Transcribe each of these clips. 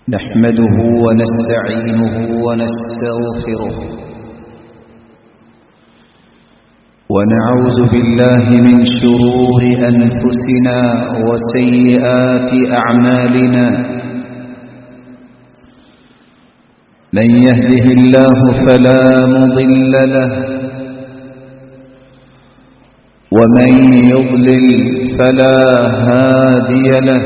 نحمده ونستعينه ونستغفره ونعوذ بالله من شرور أنفسنا وسيئات أعمالنا من يهده الله فلا مضل له ومن يضلل فلا هادي له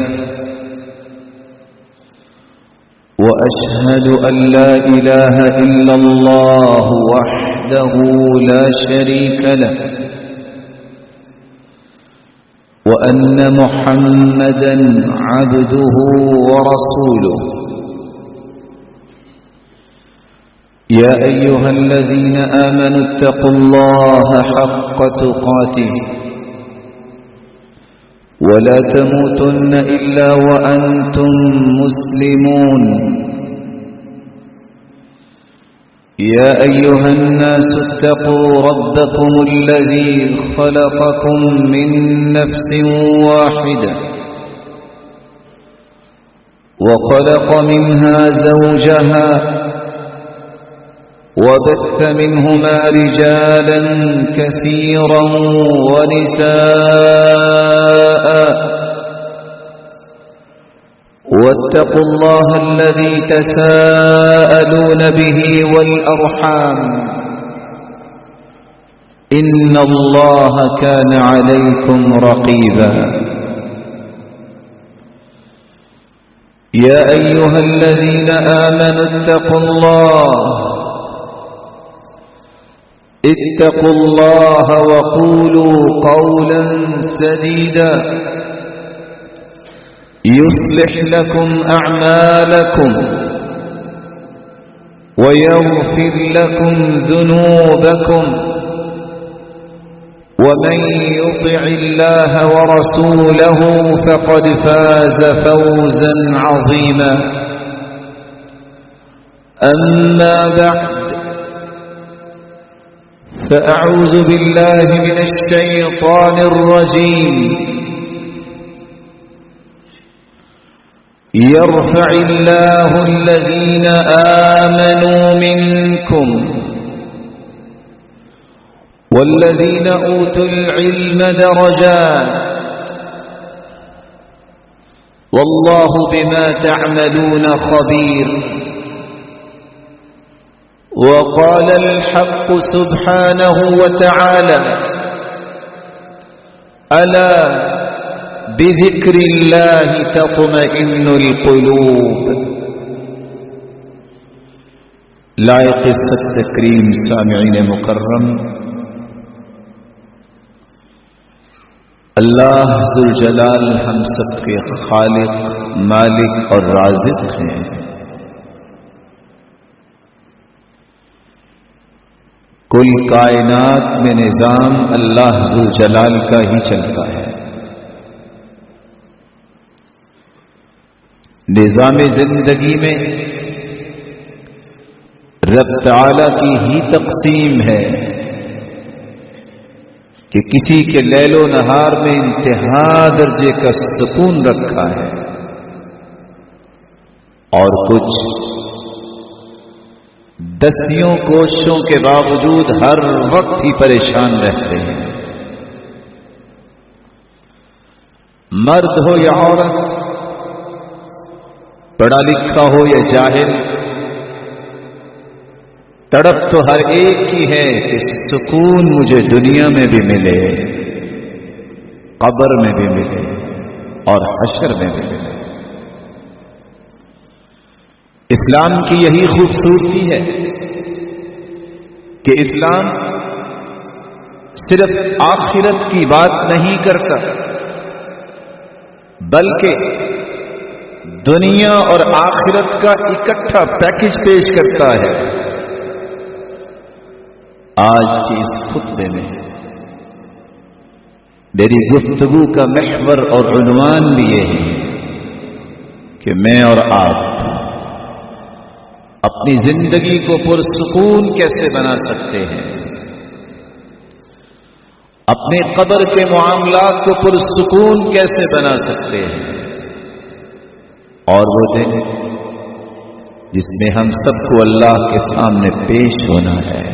وأشهد أن لا إله إلا الله وحده لا شريك له وأن محمدا عبده ورسوله يا أيها الذين آمنوا اتقوا الله حق تقاته ولا تموتن إلا وأنتم مسلمون يا أيها الناس اتقوا ربكم الذي خلقكم من نفس واحدة وخلق منها زوجها وبث منهما رجالا كثيرا ونساء واتقوا الله الذي تساءلون به والأرحام إن الله كان عليكم رقيبا يا أيها الذين آمنوا اتقوا الله وقولوا قولا سديدا يصلح لكم أعمالكم ويغفر لكم ذنوبكم ومن يطع الله ورسوله فقد فاز فوزا عظيما أما بعد فأعوذ بالله من الشيطان الرجيم يرفع الله الذين آمنوا منكم والذين أوتوا العلم درجات والله بما تعملون خبير وقال الحق سبحانه وتعالى ألا بذكر الله تطمئن القلوب لائق التکریم سامعین مکرم، اللہ ذوالجلال ہم سب کے خالق، مالک اور رازق ہیں۔ کل کائنات میں نظام اللہ ذوالجلال کا ہی چلتا ہے۔ نظام زندگی میں رب تعالی کی ہی تقسیم ہے کہ کسی کے لیل و نہار میں انتہا درجے کا سکون رکھا ہے اور کچھ دستیوں کوششوں کے باوجود ہر وقت ہی پریشان رہتے ہیں۔ مرد ہو یا عورت، پڑھا لکھا ہو یا جاہل، تڑپ تو ہر ایک کی ہے کہ سکون مجھے دنیا میں بھی ملے، قبر میں بھی ملے اور حشر میں بھی ملے۔ اسلام کی یہی خوبصورتی ہے کہ اسلام صرف آخرت کی بات نہیں کرتا بلکہ دنیا اور آخرت کا اکٹھا پیکج پیش کرتا ہے۔ آج کے اس خطبے میں میری گفتگو کا محور اور عنوان بھی یہ ہے کہ میں اور آپ اپنی زندگی کو پرسکون کیسے بنا سکتے ہیں، اپنے قبر کے معاملات کو پرسکون کیسے بنا سکتے ہیں، اور وہ دن جس میں ہم سب کو اللہ کے سامنے پیش ہونا ہے،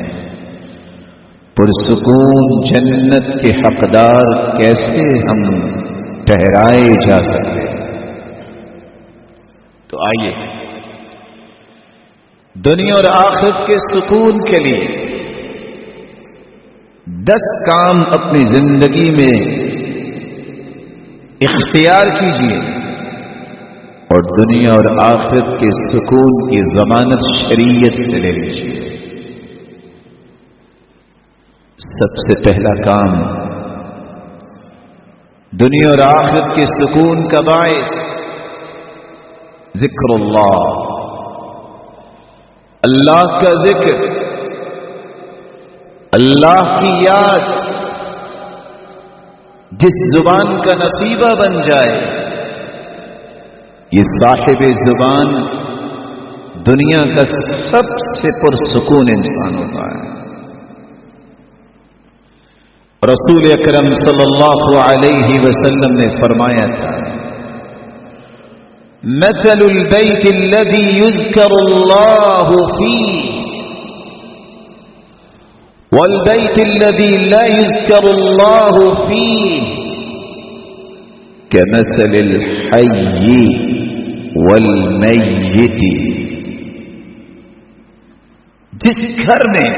پرسکون جنت کے حقدار کیسے ہم ٹھہرائے جا سکتے ہیں؟ تو آئیے دنیا اور آخرت کے سکون کے لیے 10 کام اپنی زندگی میں اختیار کیجیے اور دنیا اور آخرت کے سکون کی ضمانت شریعت سے لے لیجیے۔ سب سے پہلا کام دنیا اور آخرت کے سکون کا باعث ذکر اللہ، اللہ کا ذکر، اللہ کی یاد جس زبان کا نصیبہ بن جائے، یہ صاحب زبان دنیا کا سب سے پرسکون انسان ہوتا ہے۔ رسول اکرم صلی اللہ علیہ وسلم نے فرمایا تھا، مثل البيت الذي يذكر الله فيه والبيت الذي لا يذكر الله فيه كمثل الحي والميت۔ جس گھر میں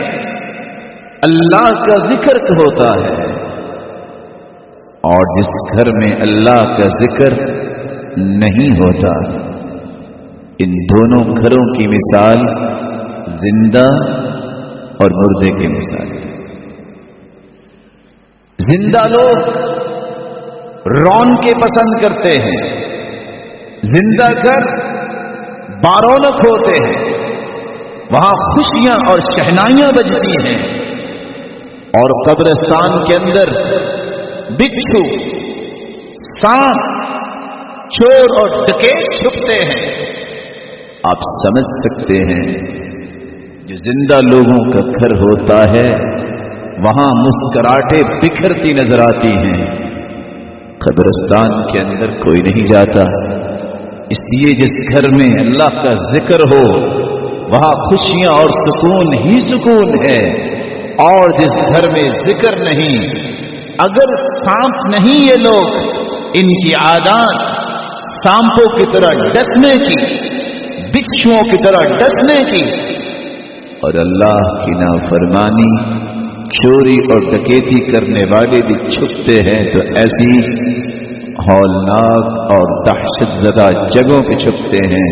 اللہ کا ذکر ہوتا ہے اور جس گھر میں اللہ کا ذکر نہیں ہوتا، ان دونوں گھروں کی مثال زندہ اور مردے کی مثال ہے۔ زندہ لوگ رونقیں پسند کرتے ہیں، زندہ گھر بارونق ہوتے ہیں، وہاں خوشیاں اور شہنائیاں بجتی ہیں، اور قبرستان کے اندر بچھو، سانپ، چور اور ڈکیت چھپتے ہیں۔ آپ سمجھ سکتے ہیں جو زندہ لوگوں کا گھر ہوتا ہے وہاں مسکراہٹیں بکھرتی نظر آتی ہیں، قبرستان کے اندر کوئی نہیں جاتا۔ اس لیے جس گھر میں اللہ کا ذکر ہو وہاں خوشیاں اور سکون ہی سکون ہے، اور جس گھر میں ذکر نہیں، اگر سانپ نہیں یہ لوگ، ان کی عادات سانپوں کی طرح ڈسنے کی، بچھوؤں کی طرح ڈسنے کی، اور اللہ کی نافرمانی، چوری اور ڈکیتی کرنے والے بھی چھپتے ہیں، تو ایسی ہولناک اور دہشت زدہ جگہوں پہ چھپتے ہیں۔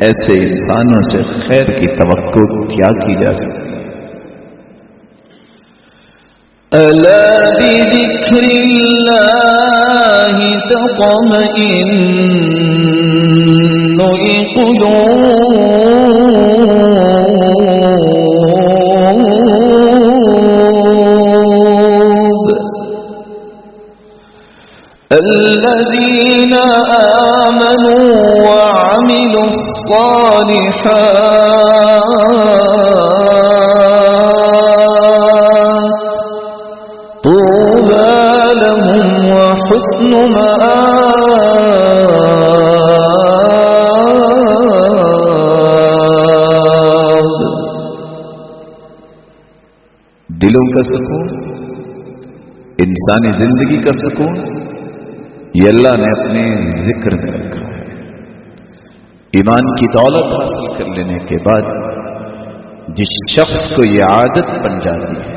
ایسے انسانوں سے خیر کی توقع کیا کی جا سکتی؟ ألا بذكر الله تطمئن القلوب الذين آمنوا وعملوا الصالحات طوبى لهم وحسن مآب۔ دلوں کا سکون، انسانی زندگی کا سکون، یہ اللہ نے اپنے ذکر میں رکھا ہے۔ ایمان کی دولت حاصل کر لینے کے بعد جس شخص کو یہ عادت بن جاتی ہے،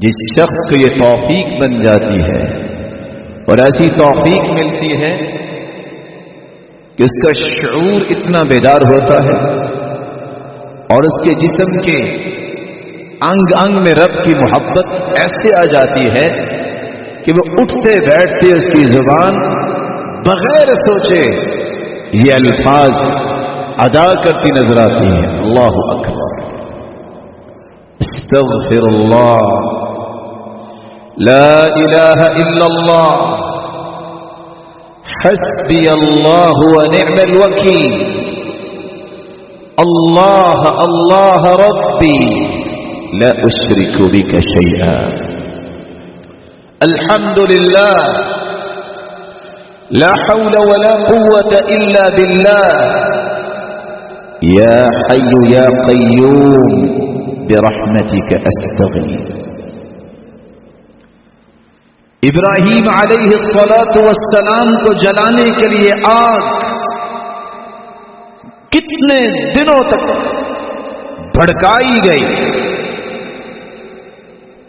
جس شخص کو یہ توفیق بن جاتی ہے، اور ایسی توفیق ملتی ہے کہ اس کا شعور اتنا بیدار ہوتا ہے اور اس کے جسم کے انگ انگ میں رب کی محبت ایسے آ جاتی ہے کہ وہ اٹھتے بیٹھتے اس کی زبان بغیر سوچے یہ الفاظ ادا کرتی نظر آتی ہیں۔ اللہ اکبر، استغفر اللہ، لا الہ الا اللہ، حسبی اللہ ونعم الوکیل، اللہ اللہ ربی لا اشرک بک شیئا، الحمد للہ، لا حول ولا قوة الا باللہ، یا حی یا قیوم برحمتک استغیث. ابراہیم علیہ الصلاۃ والسلام کو جلانے کے لیے آگ کتنے دنوں تک بھڑکائی گئی.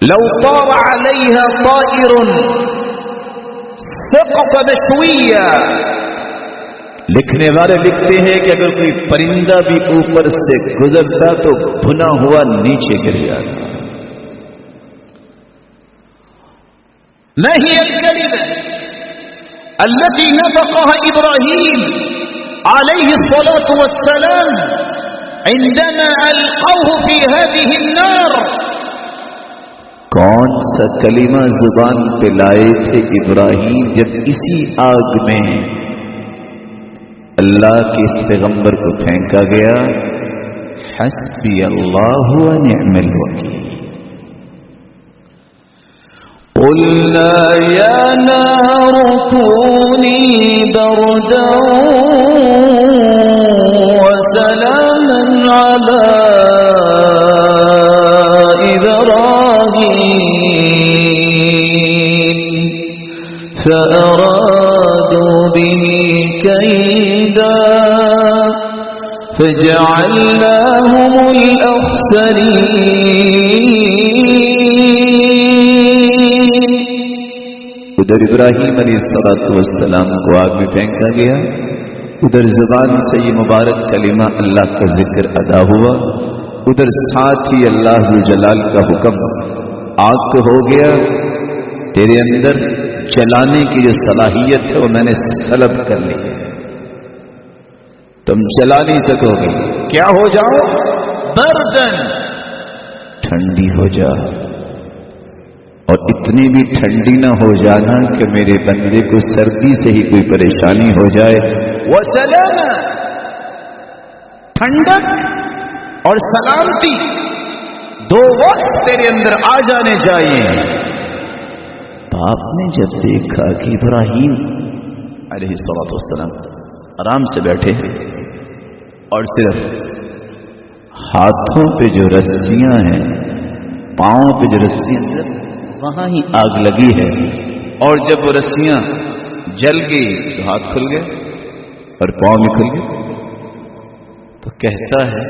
لو طار علیہا طائر سقط مشویا. لکھنے والے لکھتے ہیں کہ اگر کوئی پرندہ بھی اوپر سے گزرتا تو بھنا ہوا نیچے گر جاتا. نہیں الکلمہ التي نطقها ابراہیم علیہ الصلاۃ والسلام عندما القوه في هذه النار. کون سا کلمہ زبان پہ لائے تھے ابراہیم جب اسی آگ میں اللہ کے اس پیغمبر کو پھینکا گیا؟ حسبی اللہ و نعم الوکیل. قلنا يا نار كوني بردا وسلاما على إبراهيم فأرادوا به كيدا فجعلناهم الأخسرين. ادھر ابراہیم علیہ السلام کو آگ میں پھینکا گیا، ادھر زبان سے یہ مبارک کلمہ اللہ کا ذکر ادا ہوا، ادھر ساتھ ہی اللہ ذو جلال کا حکم آگ کو ہو گیا. تیرے اندر جلانے کی جو صلاحیت ہے وہ میں نے سلب کر لی ہے، تم جلا نہیں سکو گے. کیا ہو جاؤ؟ بردن، ٹھنڈی ہو جاؤ. اور اتنی بھی ٹھنڈی نہ ہو جانا کہ میرے بندے کو سردی سے ہی کوئی پریشانی ہو جائے. وسلام، ٹھنڈک اور سلامتی دو وقت تیرے اندر آ جانے چاہیے. باپ نے جب دیکھا کہ ابراہیم علیہ السلام آرام سے بیٹھے اور صرف ہاتھوں پہ جو رسیاں ہیں، پاؤں پہ جو رسیاں ہیں، وہاں ہی آگ لگی ہے، اور جب وہ رسیاں جل گئی تو ہاتھ کھل گئے اور پاؤں بھی کھل گئے. تو کہتا ہے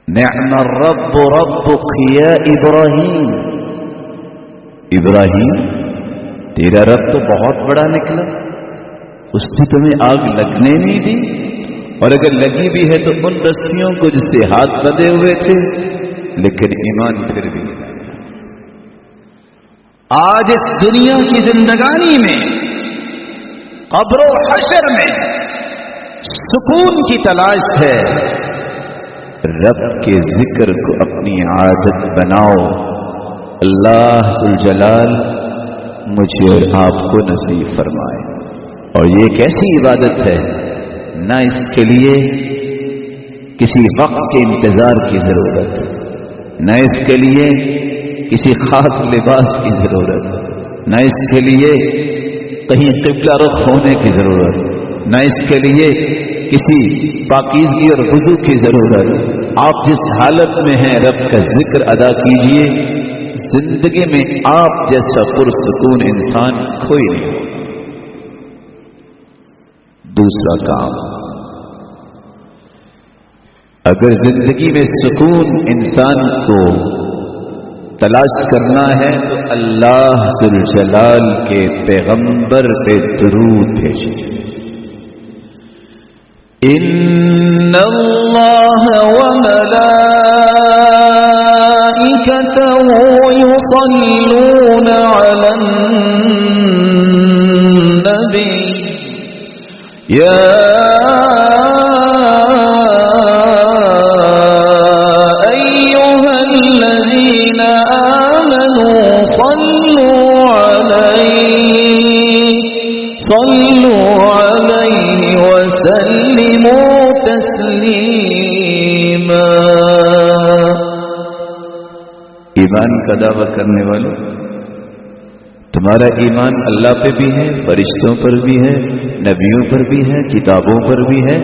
نعم الرب ربک یا ابراہیم. ابراہیم تیرا رب تو بہت بڑا نکلا، اس نے تمہیں آگ لگنے نہیں دی، اور اگر لگی بھی ہے تو ان رسیوں کو جس سے ہاتھ بندھے ہوئے تھے، لیکن ایمان پھر بھی. آج اس دنیا کی زندگانی میں، قبر و حشر میں سکون کی تلاش ہے. رب کے ذکر کو اپنی عادت بناؤ. اللہ ذوالجلال مجھے اور آپ کو نصیب فرمائے. اور یہ ایک ایسی عبادت ہے، نہ اس کے لیے کسی وقت کے انتظار کی ضرورت، نہ اس کے لیے کسی خاص لباس کی ضرورت، نہ اس کے لیے کہیں قبلہ رخ ہونے کی ضرورت، نہ اس کے لیے کسی پاکیزگی اور وضو کی ضرورت. آپ جس حالت میں ہیں رب کا ذکر ادا کیجئے. زندگی میں آپ جیسا پرسکون انسان کوئی نہیں. دوسرا کام، اگر زندگی میں سکون انسان کو تلاش کرنا ہے تو اللہ ذوالجلال کے پیغمبر پہ درود بھیجیے. ان اللہ وملائکته یصلون علی النبی یا صلوا علیہ وسلموا تسلیما. ایمان کا دعویٰ کرنے والوں، تمہارا ایمان اللہ پہ بھی ہے، فرشتوں پر بھی ہے، نبیوں پر بھی ہے، کتابوں پر بھی ہے،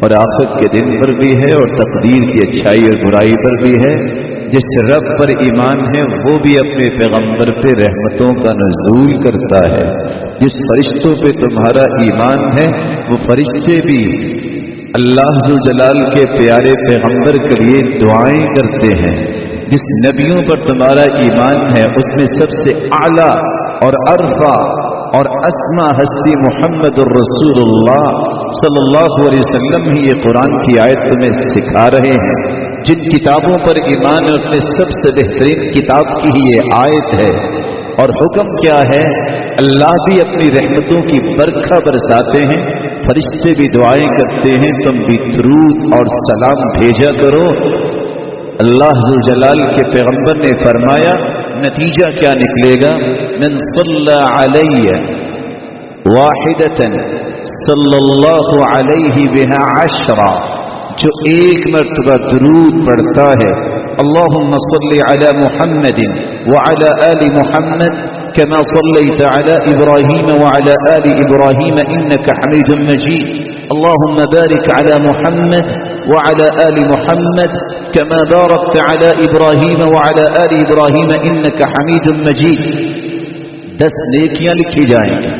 اور آخرت کے دن پر بھی ہے اور تقدیر کی اچھائی اور برائی پر بھی ہے. جس رب پر ایمان ہے وہ بھی اپنے پیغمبر پہ رحمتوں کا نزول کرتا ہے. جس فرشتوں پہ تمہارا ایمان ہے وہ فرشتے بھی اللہ ذو جلال کے پیارے پیغمبر کے لیے دعائیں کرتے ہیں. جس نبیوں پر تمہارا ایمان ہے اس میں سب سے اعلیٰ اور ارفع اور اسما ہستی محمد الرسول اللہ صلی اللہ علیہ وسلم ہی یہ قرآن کی آیت تمہیں سکھا رہے ہیں. جن کتابوں پر ایمان ہے اس میں سب سے بہترین کتاب کی ہی یہ آیت ہے. اور حکم کیا ہے؟ اللہ بھی اپنی رحمتوں کی برکھا برساتے ہیں، فرشتے بھی دعائیں کرتے ہیں، تم بھی درود اور سلام بھیجا کرو. اللہ ذو جلال کے پیغمبر نے فرمایا نتیجہ کیا نکلے گا؟ من صلی علی واحدۃ صلی اللہ علیہ بہا عشرہ، جو ایک مرتبہ درود پڑھتا ہے اللہم صلی علی محمد وعلی آل محمد كما صليت على إبراهيم وعلى آل إبراهيم إنك حميد مجيد اللهم بارك على محمد وعلى آل محمد كما باركت على إبراهيم وعلى آل إبراهيم إنك حميد مجيد. 10 نیکیاں لکھی جائیں گی،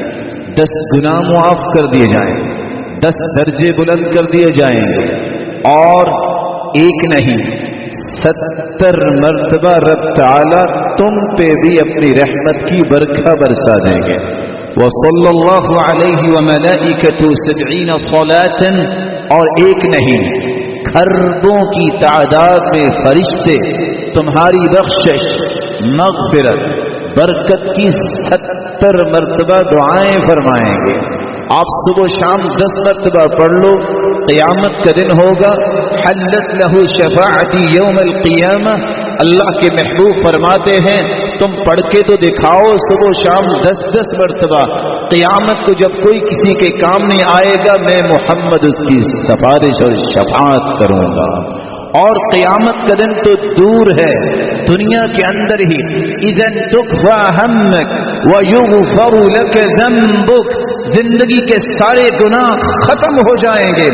10 گناہ معاف کر دیے جائیں گے، 10 درجے بلند کر دیے جائیں گے. اور ایک نہیں 70 مرتبہ رب تعالی تم پہ بھی اپنی رحمت کی برکھا برسا دیں گے. وصلی اللہ علیہ وملائکۃ 70 صلاۃ، اور ایک نہیں کھربوں کی تعداد میں فرشتے تمہاری بخشش، مغفرت، برکت کی 70 مرتبہ دعائیں فرمائیں گے. آپ صبح و شام 10 مرتبہ پڑھ لو، قیامت کا دن ہوگا حلت لہو شفاعتی یوم القیامہ. اللہ کے محبوب فرماتے ہیں تم پڑھ کے تو دکھاؤ صبح و شام 10 مرتبہ. قیامت کو جب کوئی کسی کے کام نہیں آئے گا میں محمد اس کی سفارش اور شفاعت کروں گا. اور قیامت کا دن تو دور ہے، دنیا کے اندر ہی اذن تکفی ہمک ویغفر لک ذنبک، زندگی کے سارے گناہ ختم ہو جائیں گے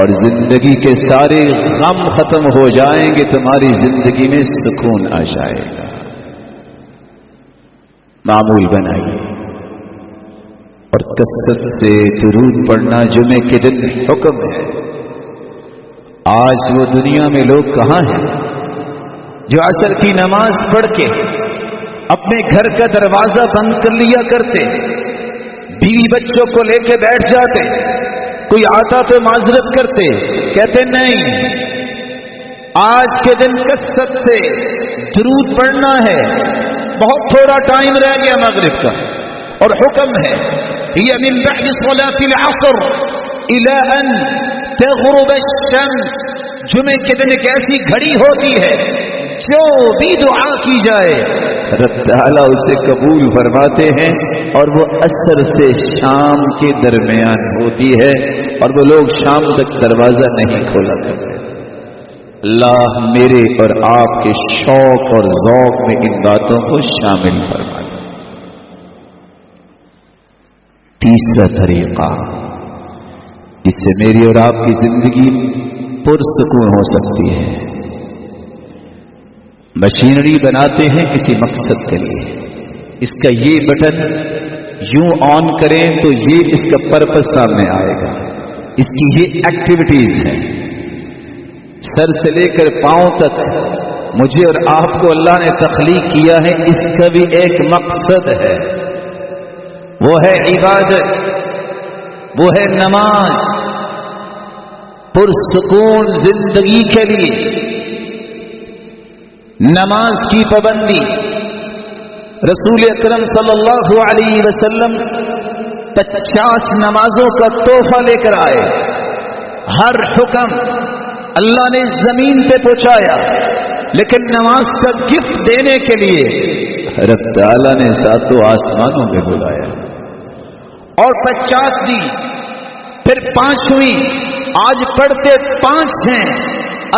اور زندگی کے سارے غم ختم ہو جائیں گے، تمہاری زندگی میں سکون آ جائے گا. معمول بنائیے اور کثرت سے درود پڑھنا جمعے کے دن حکم ہے. آج وہ دنیا میں لوگ کہاں ہیں جو عصر کی نماز پڑھ کے اپنے گھر کا دروازہ بند کر لیا کرتے، بیوی بچوں کو لے کے بیٹھ جاتے، کوئی آتا تو معذرت کرتے، کہتے نہیں آج کے دن کثرت سے درود پڑھنا ہے، بہت تھوڑا ٹائم رہ گیا مغرب کا، اور حکم ہے یہ من بعد صلاة العصر الى ان تغرب الشمس. جمعے کے دن ایک ایسی گھڑی ہوتی ہے جو بھی دعا کی جائے رب تعالیٰ اسے قبول فرماتے ہیں، اور وہ عصر سے شام کے درمیان ہوتی ہے، اور وہ لوگ شام تک دروازہ نہیں کھولا کرتے. اللہ میرے اور آپ کے شوق اور ذوق میں ان باتوں کو شامل فرمائے. تیسرا طریقہ جس سے میری اور آپ کی زندگی پرسکون ہو سکتی ہے، مشینری بناتے ہیں کسی مقصد کے لیے، اس کا یہ بٹن یوں آن کریں تو یہ اس کا پرپس سامنے آئے گا، اس کی یہ ایکٹیویٹیز ہیں. سر سے لے کر پاؤں تک مجھے اور آپ کو اللہ نے تخلیق کیا ہے، اس کا بھی ایک مقصد ہے، وہ ہے عبادت، وہ ہے نماز. پرسکون زندگی کے لیے نماز کی پابندی. رسول اکرم صلی اللہ علیہ وسلم 50 نمازوں کا تحفہ لے کر آئے. ہر حکم اللہ نے زمین پہ پہنچایا، لیکن نماز کا گفٹ دینے کے لیے رب تعالیٰ نے 7 آسمانوں میں بلایا اور 50 دی، پھر 5 ہوئی، آج پڑھتے 5 ہیں،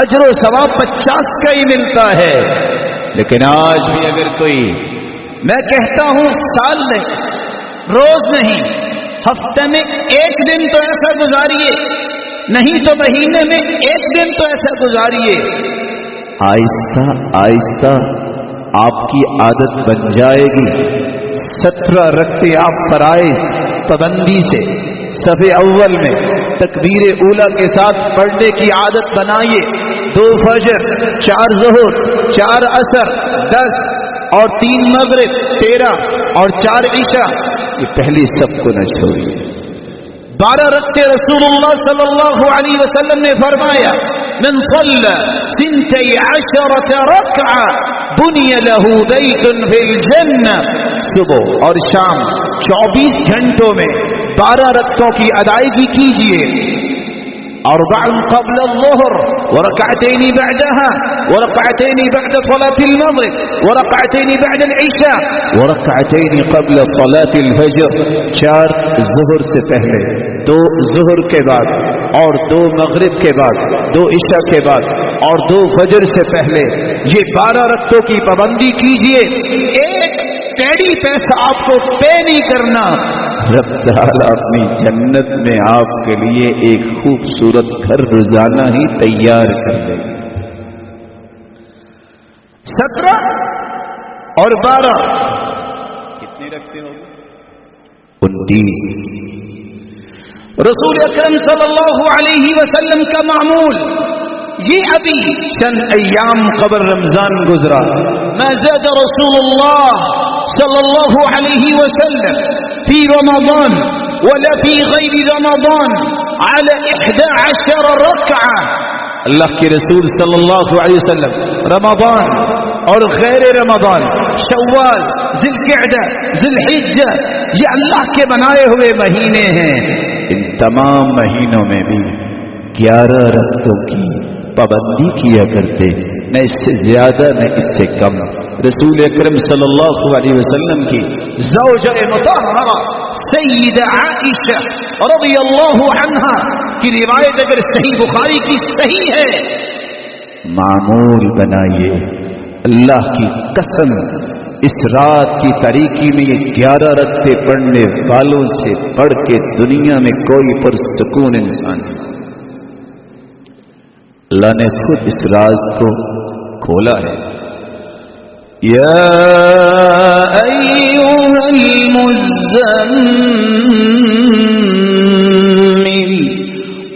اجر و ثواب 50 کا ہی ملتا ہے. لیکن آج بھی اگر کوئی، میں کہتا ہوں سال نہیں، روز نہیں، ہفتے میں 1 دن تو ایسا گزاریے نہیں تو مہینے میں ایک دن تو ایسا گزاریے. آہستہ آہستہ آپ کی عادت بن جائے گی. 17 رکعتیں آپ فرائض پابندی سے صف اول میں تکبیر اولا کے ساتھ پڑھنے کی عادت بنائیے. 2 فجر، 4 ظہر، 4 عصر، 10 اور 3 مغرب، 13 اور 4 عشاء. یہ پہلی سب کو نہ چھوڑیے. 12 رکعتیں رسول اللہ صلی اللہ علیہ وسلم نے فرمایا من صلى 12 ركعة بني له بيت في الجنة. صبح اور شام 24 گھنٹوں میں 12 رکعتوں کی ادائیگی کیجیے. 4 قبل الظهر وركعتين بعدها وركعتين بعد صلاة المغرب وركعتين بعد العشاء وركعتين قبل صلاة الفجر. 4 ظہر سے پہلے، 2 ظہر کے بعد اور 2 مغرب کے بعد، 2 عشاء کے بعد اور 2 فجر سے پہلے. یہ 12 رکعتوں کی پابندی کیجیے. ایک ٹیڑی پیسہ آپ کو پے نہیں کرنا. رب تعالیٰ اپنی جنت میں آپ کے لیے ایک خوبصورت گھر روزانہ ہی تیار کر دے. 17 اور 12 کتنے رکھتے ہو؟ 29. رسول اکرم صلی اللہ علیہ وسلم کا معمول یہ ابھی چند ایام قبل رمضان گزرا. ما زاد رسول اللہ صلی اللہ علیہ وسلم في رمضان ولا في غير رمضان على 11 ركعة. اللہ کے رسول صلی اللہ علیہ وسلم رمضان اور غیر رمضان، شوال، ذی القعدہ، ذی الحجہ، یہ اللہ کے بنائے ہوئے مہینے ہیں. ان تمام مہینوں میں بھی 11 رکعتوں کی پابندی کیا کرتے، نہ اس سے زیادہ نہ اس سے کم. رسول اکرم صلی اللہ علیہ وسلم کی زوجہ مطہرہ سیدہ عائشہ رضی اللہ عنہا کی روایت اگر صحیح بخاری کی صحیح ہے، معمول بنائیے. اللہ کی قسم اس رات کی تاریکی میں یہ 11 رکعتیں پڑھنے والوں سے پڑھ کے دنیا میں کوئی پرسکون انسان نہیں. اللہ نے خود اس راز کو کھولا ہے. یا ایھا المزمل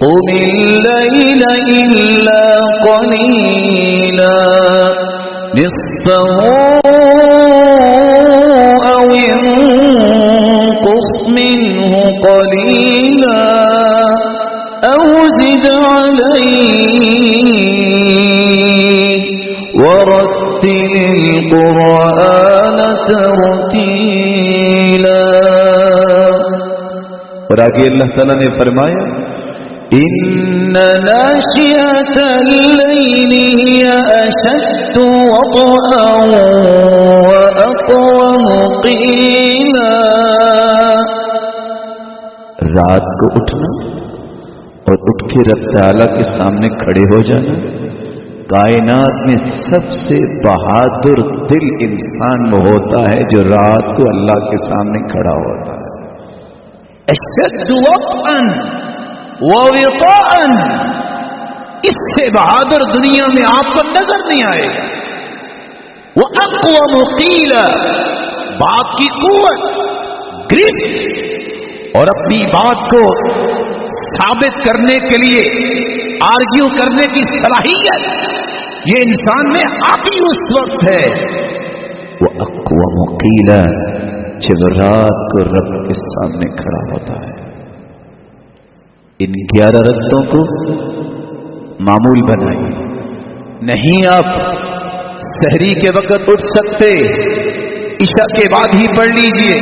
قم اللیل الا قلیلا نصفه او انقص منه قلیلا او زد علیہ ورتل القرآن ترتیلا. اور آگے اللہ تعالیٰ نے فرمایا ان ناشئة الليل هي اشد وطئا واقوم قیلا. رات کو اٹھنا اور اٹھ کے رب تعالیٰ کے سامنے کھڑے ہو جانا. کائنات میں سب سے بہادر دل انسان وہ ہوتا ہے جو رات کو اللہ کے سامنے کھڑا ہوتا ہے. اشد وطئا ووطاء، اس سے بہادر دنیا میں آپ کو نظر نہیں آئے. وَأَقْوَمُ قِيلًا، بات کی قوت، گرپ اور اپنی بات کو ثابت کرنے کے لیے آرگیو کرنے کی صلاحیت یہ انسان میں آتی اس وقت ہے. وَأَقْوَمُ قِيلًا، جب رات کو رب کے سامنے کھڑا ہوتا ہے. ان 11 رکعتوں کو معمول بنائیے. نہیں آپ سحری کے وقت اٹھ سکتے، عشاء کے بعد ہی پڑھ لیجئے.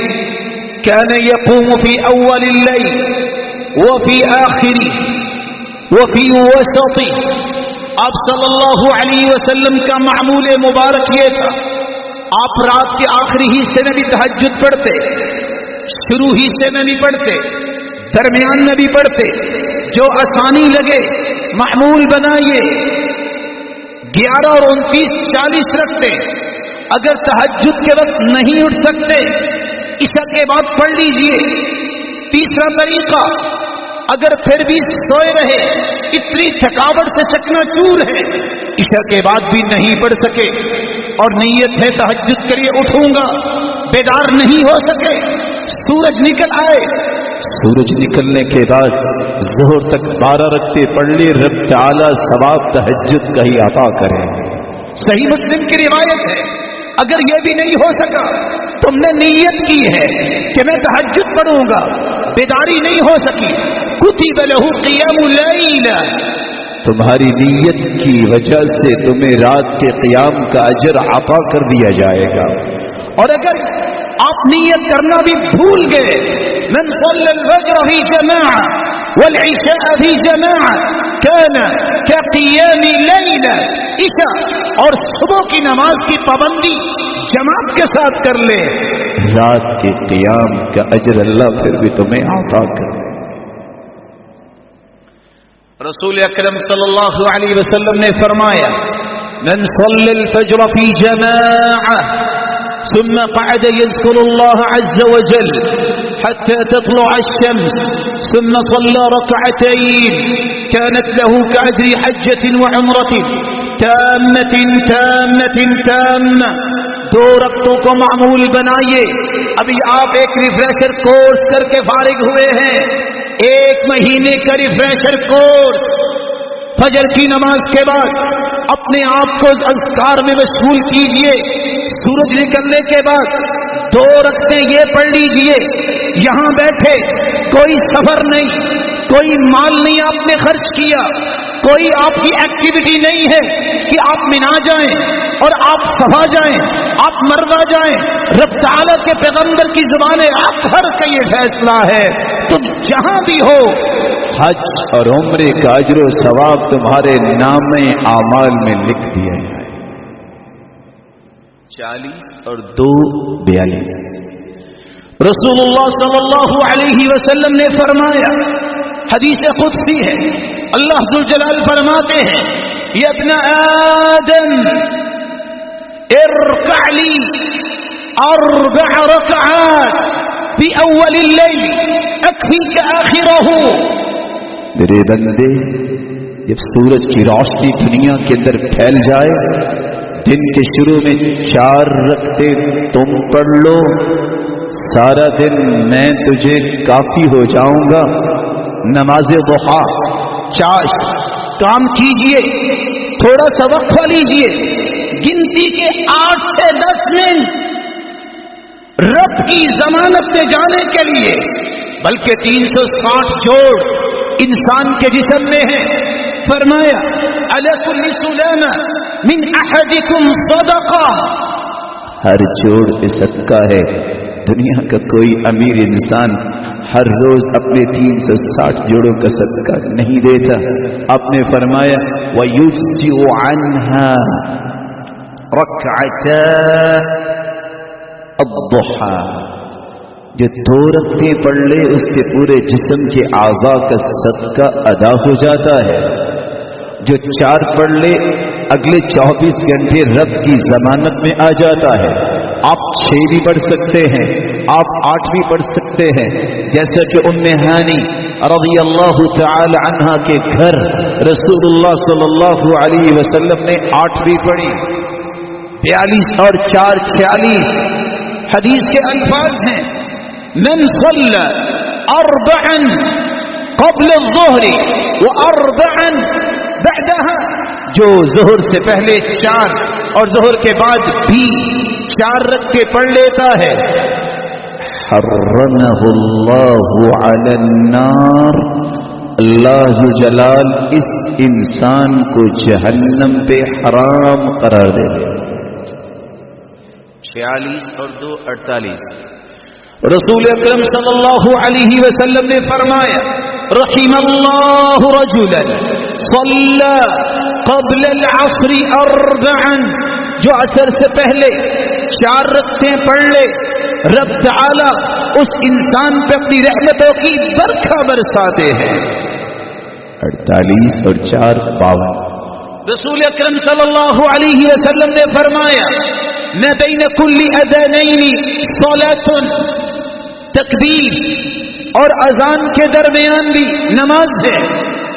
كان يقوم في اول الليل وفي آخره وفي وسطه. آپ صلی اللہ علیہ وسلم کا معمول مبارک یہ تھا، آپ رات کے آخری حصے میں بھی تہجد پڑھتے، شروع حصے میں بھی پڑھتے، درمیان میں بھی پڑھتے. جو آسانی لگے معمول بنائیے. 11 اور 29 40 رکھتے. اگر تہجد کے وقت نہیں اٹھ سکتے عشاء کے بعد پڑھ لیجئے. تیسرا طریقہ اگر پھر بھی سوئے رہے، اتنی تھکاوٹ سے چکنا چور ہے، عشاء کے بعد بھی نہیں پڑھ سکے اور نیت ہے تہجد کے لیے اٹھوں گا، بیدار نہیں ہو سکے، سورج نکل آئے، سورج نکلنے کے بعد ظہر تک 12 رکعتیں پڑھ لی، رب تعالی ثواب تہجد کا ہی عطا کرے۔ صحیح مسلم کی روایت ہے، اگر یہ بھی نہیں ہو سکا، تم نے نیت کی ہے کہ میں تہجد پڑھوں گا، بیداری نہیں ہو سکی، کتب لہ قیام اللیل، تمہاری نیت کی وجہ سے تمہیں رات کے قیام کا اجر عطا کر دیا جائے گا۔ اور اگر آپ نیت کرنا بھی بھول گئے، من صلی الفجر فی جماعہ والعشاء فی جماعہ کان کقیام لیل، عشاء اور صبح کی نماز کی پابندی جماعت کے ساتھ کر لے، رات کے قیام کا اجر اللہ پھر بھی تمہیں عطا کرے۔ رسول اکرم صلی اللہ علیہ وسلم نے فرمایا، من صلی الفجر فی جماعہ ثم قعد يذكر الله عز وجل حتى تطلع الشمس ثم صلى ركعتين كانت له كأجر حجة وعمرة تامة۔ 2 رکعتوں کو معمول بنائیے۔ ابھی آپ ایک ریفریشر کورس کر کے فارغ ہوئے ہیں، 1 مہینے کا ریفریشر کورس۔ فجر کی نماز کے بعد اپنے آپ کو اذکار میں مشغول کیجئے، سورج نکلنے کے بعد 2 رکعتیں یہ پڑھ لیجئے، یہاں بیٹھے، کوئی سفر نہیں، کوئی مال نہیں آپ نے خرچ کیا، کوئی آپ کی ایکٹیویٹی نہیں ہے کہ آپ منا جائیں اور آپ صفا جائیں، آپ مروا جائیں، رب تعالیٰ کے پیغمبر کی زبان اطہر کا یہ فیصلہ ہے، تم جہاں بھی ہو، حج اور عمرے کا اجر و ثواب تمہارے نام اعمال میں لکھ دیا جائے۔ 40 اور 2 42۔ رسول اللہ صلی اللہ علیہ وسلم نے فرمایا، حدیث قدسی ہے، اللہ ذوالجلال فرماتے ہیں، یا ابن آدم ارکع لی 4 رکعات فی اول اللیل اکفیک آخرہ۔ میرے بندے، جب سورج کی روشنی دنیا کے اندر پھیل جائے، دن کے شروع میں 4 رکعتیں تم پڑھ لو، سارا دن میں تجھے کافی ہو جاؤں گا۔ نماز ضحیٰ، چاش، کام کیجئے، تھوڑا سا وقفہ لیجئے، گنتی کے 8 سے 10 منٹ رب کی ضمانت میں جانے کے لیے، بلکہ 360 جوڑ انسان کے جسم میں ہے۔ فرمایا، علی کل سلامہ من احدکم صدقہ، ہر جوڑ پہ صدقہ ہے۔ دنیا کا کوئی امیر انسان ہر روز اپنے 360 جوڑوں کا صدقہ نہیں دیتا۔ آپ نے فرمایا، وَيُجْزِئُ عَنْهَا رَكْعَتَا الضُّحَى، جو 2 رکعتیں پڑھ لے اس کے پورے جسم کے اعضاء کا صدقہ ادا ہو جاتا ہے۔ جو 4 پڑھ لے اگلے 24 گھنٹے رب کی ضمانت میں آ جاتا ہے۔ آپ 6 بھی پڑھ سکتے ہیں، آپ 8 بھی پڑھ سکتے ہیں، جیسا کہ ام ہانی رضی اللہ تعالی عنہا کے گھر رسول اللہ صلی اللہ علیہ وسلم نے 8 بھی پڑھی۔ 42 اور 4 46 حدیث کے الفاظ ہیں، من صلی 4 قبل الظہر و4 بعدها، جو ظہر سے پہلے 4 اور ظہر کے بعد بھی 4 رکعتیں پڑھ لیتا ہے، حرمہ اللہ علی النار، اللہ ذو جلال اس انسان کو جہنم پہ حرام قرار دے دے۔ 46 اور 2 48۔ رسول اکرم صلی اللہ علیہ وسلم نے فرمایا، رحم اللہ رجلا صلی قبل العصر 4، جو عصر سے پہلے 4 رکعتیں پڑھ لے، رب تعالی اس انسان پہ اپنی رحمتوں کی برکھا برساتے ہیں۔ 48 اور 4 52۔ رسول اکرم صلی اللہ علیہ وسلم نے فرمایا، ما بین کل اذانین صلاۃ، تکبیر اور اذان کے درمیان بھی نماز ہے.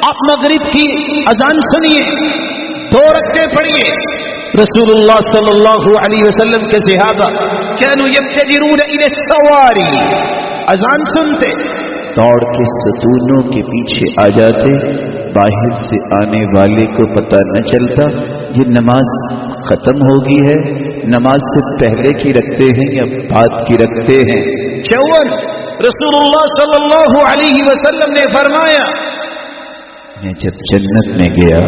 آپ مغرب کی اذان سنیے، 2 رکعتیں پڑھیے. رسول اللہ صلی اللہ علیہ وسلم کے صحابہ كانوا يبتدرون الى السواری، اذان سنتے دوڑ کے ستونوں کے پیچھے آ جاتے. باہر سے آنے والے کو پتہ نہ چلتا یہ نماز ختم ہوگی ہے، نماز سے پہلے کی رکھتے ہیں یا بعد کی رکھتے ہیں. 54 رسول اللہ صلی اللہ علیہ وسلم نے فرمایا، میں جب جنت میں گیا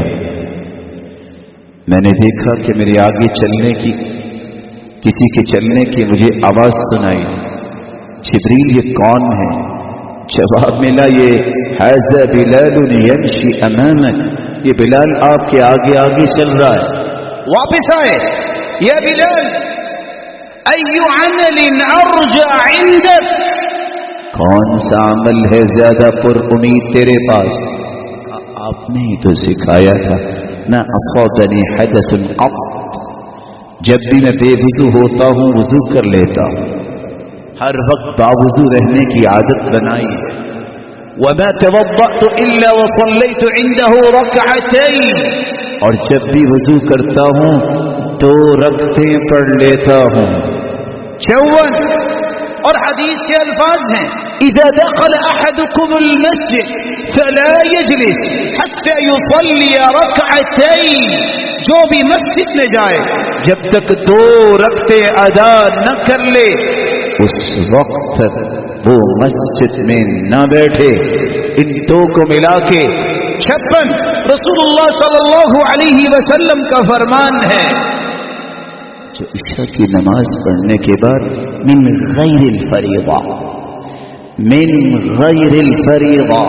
میں نے دیکھا کہ میرے آگے چلنے کی کسی کے چلنے کی مجھے آواز سنائی. جبریل یہ کون ہے؟ جواب ملا یہ ھذا بلال یمشی امامک، یہ بلال آپ کے آگے آگے چل رہا ہے. واپس آئے، یا بلال ای عمل ارجع عندک، کون سا عمل ہے زیادہ پر امید تیرے پاس؟ آپ نے ہی تو سکھایا تھا نہ اصابنی حدث قط، جب بھی میں بے وضو ہوتا ہوں وضو کر لیتا ہوں، ہر وقت باوضو رہنے کی عادت بنائی ہے. وما توضأت الا وصليت عنده ركعتين، اور جب بھی وضو کرتا ہوں 2 رکعتیں پڑھ لیتا ہوں. 54 اور حدیث کے الفاظ ہیں اذا دخل احدكم المسجد فلا يجلس حتى يصلي ركعتين، جو بھی مسجد میں جائے جب تک 2 رکعتیں ادا نہ کر لے اس وقت تک وہ مسجد میں نہ بیٹھے. ان 2 کو ملا کے 56 رسول اللہ صلی اللہ علیہ وسلم کا فرمان ہے جو عشاء کی نماز پڑھنے کے بعد من غیر الفریضہ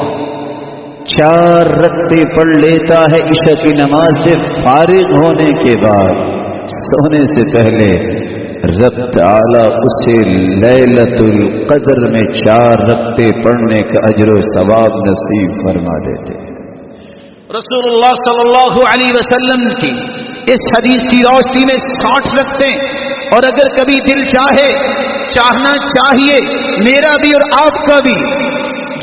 4 رکعتیں پڑھ لیتا ہے عشاء کی نماز سے فارغ ہونے کے بعد، سونے سے پہلے رب تعالی اسے لیلۃ القدر میں 4 رکعتیں پڑھنے کا اجر و ثواب نصیب فرما دیتے. رسول اللہ صلی اللہ علیہ وسلم کی اس حدیث کی روشنی میں 60 رکعتیں، اور اگر کبھی دل چاہنا چاہیے میرا بھی اور آپ کا بھی،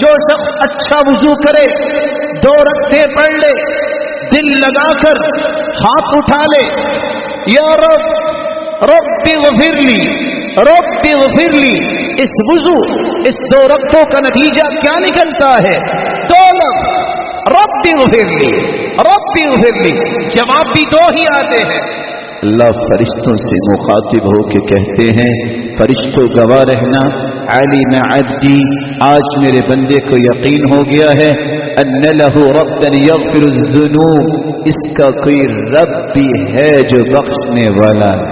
جو شخص اچھا وضو کرے 2 رکعتیں پڑھ لے، دل لگا کر ہاتھ اٹھا لے، یا رب اغفر لی، رب اغفر لی. اس وضو اس 2 رکعتوں کا نتیجہ کیا نکلتا ہے؟ 2 لفظ رب اغفر لی، رب اغفر لی. جواب بھی 2 ہی آتے ہیں. اللہ فرشتوں سے مخاطب ہو کے کہتے ہیں فرشتوں گواہ رہنا، علم عبدی، آج میرے بندے کو یقین ہو گیا ہے ان له ربا یغفر الذنوب، اس کا کوئی رب بھی ہے جو بخشنے والا ہے.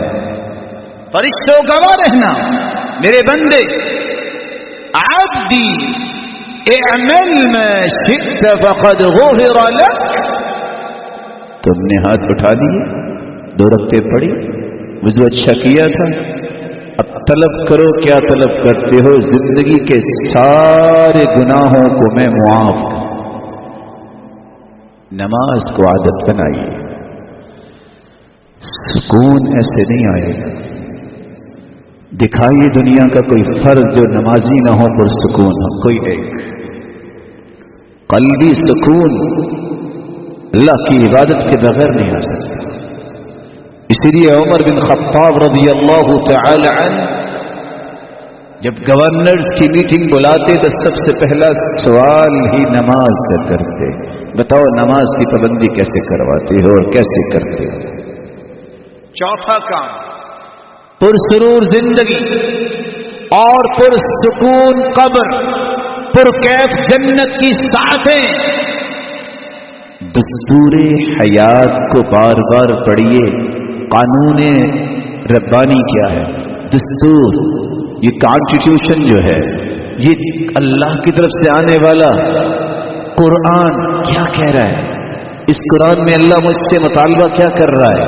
فرشتوں گواہ رہنا میرے بندے، عبدی اعمل ما شئت فقد غفر لك، تم نے ہاتھ اٹھا دیے 2 رکعتیں پڑھی، وضو اچھا کیا تھا، اب طلب کرو کیا طلب کرتے ہو؟ زندگی کے سارے گناہوں کو میں معاف کروں. نماز کو عادت بنائیے، سکون ایسے نہیں آئے گا. دکھائیے دنیا کا کوئی فرد جو نمازی نہ ہو پر سکون ہو، کوئی ایک قلبی سکون اللہ کی عبادت کے بغیر نہیں آ سکتا. اسی لیے عمر بن خطاب رضی اللہ تعالی عنہ جب گورنرز کی میٹنگ بلاتے تو سب سے پہلا سوال ہی نماز کا کرتے، بتاؤ نماز کی پابندی کیسے کرواتے ہو اور کیسے کرتے ہو؟ 4تھا کام پرسرور زندگی اور پرسکون قبر، پرکیف جنت کی ساعتیں. دستور حیات کو بار بار پڑھیے. قانون ربانی کیا ہے؟ دستور، یہ کانسٹیٹیوشن جو ہے، یہ اللہ کی طرف سے آنے والا قرآن کیا کہہ رہا ہے؟ اس قرآن میں اللہ مجھ سے مطالبہ کیا کر رہا ہے؟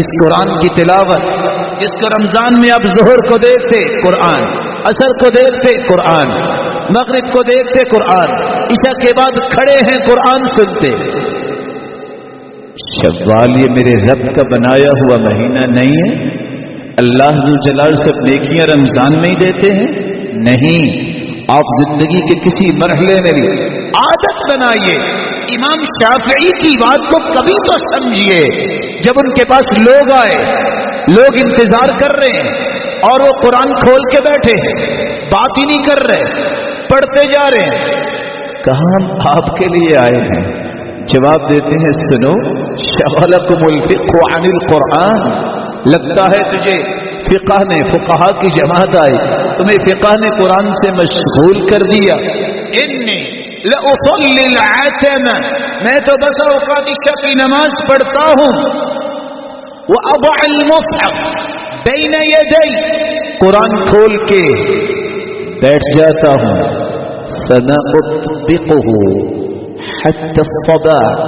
اس قرآن کی تلاوت جس کو رمضان میں آپ ظہر کو دیکھتے قرآن، عصر کو دیکھتے قرآن، مغرب کو دیکھتے قرآن، عشاء کے بعد کھڑے ہیں قرآن سنتے. شوال یہ میرے رب کا بنایا ہوا مہینہ نہیں ہے؟ اللہ ذو جلال سے نیکیاں رمضان میں ہی دیتے ہیں؟ نہیں، آپ زندگی کے کسی مرحلے میں بھی عادت بنائیے. امام شافعی کی بات کو کبھی تو سمجھیے. جب ان کے پاس لوگ آئے, لوگ انتظار کر رہے ہیں اور وہ قرآن کھول کے بیٹھے ہیں, بات ہی نہیں کر رہے, پڑھتے جا رہے ہیں. کہاں ہم آپ کے لیے آئے ہیں؟ جواب دیتے ہیں سنو, شغلکم الفقہ عن القرآن. لگتا ہے تجھے فقہ نے, فقہا کی جماعت آئی, تمہیں فقہ نے قرآن سے مشغول کر دیا. انی لأصلی العتمہ, میں تو بس اوقات شب کی نماز پڑھتا ہوں. وأضع المصحف بین یدی, قرآن کھول کے بیٹھ جاتا ہوں. فنأطبقه حتى الصباح,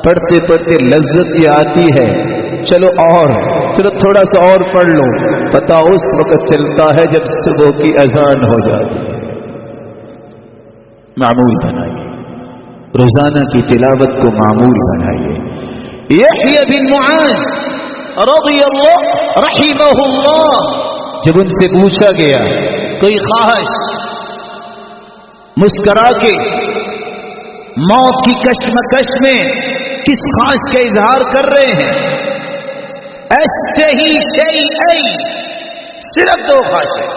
پڑھتے پڑھتے لذت یہ آتی ہے, چلو تھوڑا سا اور پڑھ لو. پتہ اس وقت چلتا ہے جب صبح کی اذان ہو جاتی ہے. معمول بنائیے, روزانہ کی تلاوت کو معمول بنائیے. یحییٰ بن معاذ رضی اللہ رحمہ اللہ, جب ان سے پوچھا گیا کوئی خواہش, مسکرا کے موت کی کشمکش میں کس خواہش کا اظہار کر رہے ہیں؟ اشتہی شیئین, صرف دو خواہشیں.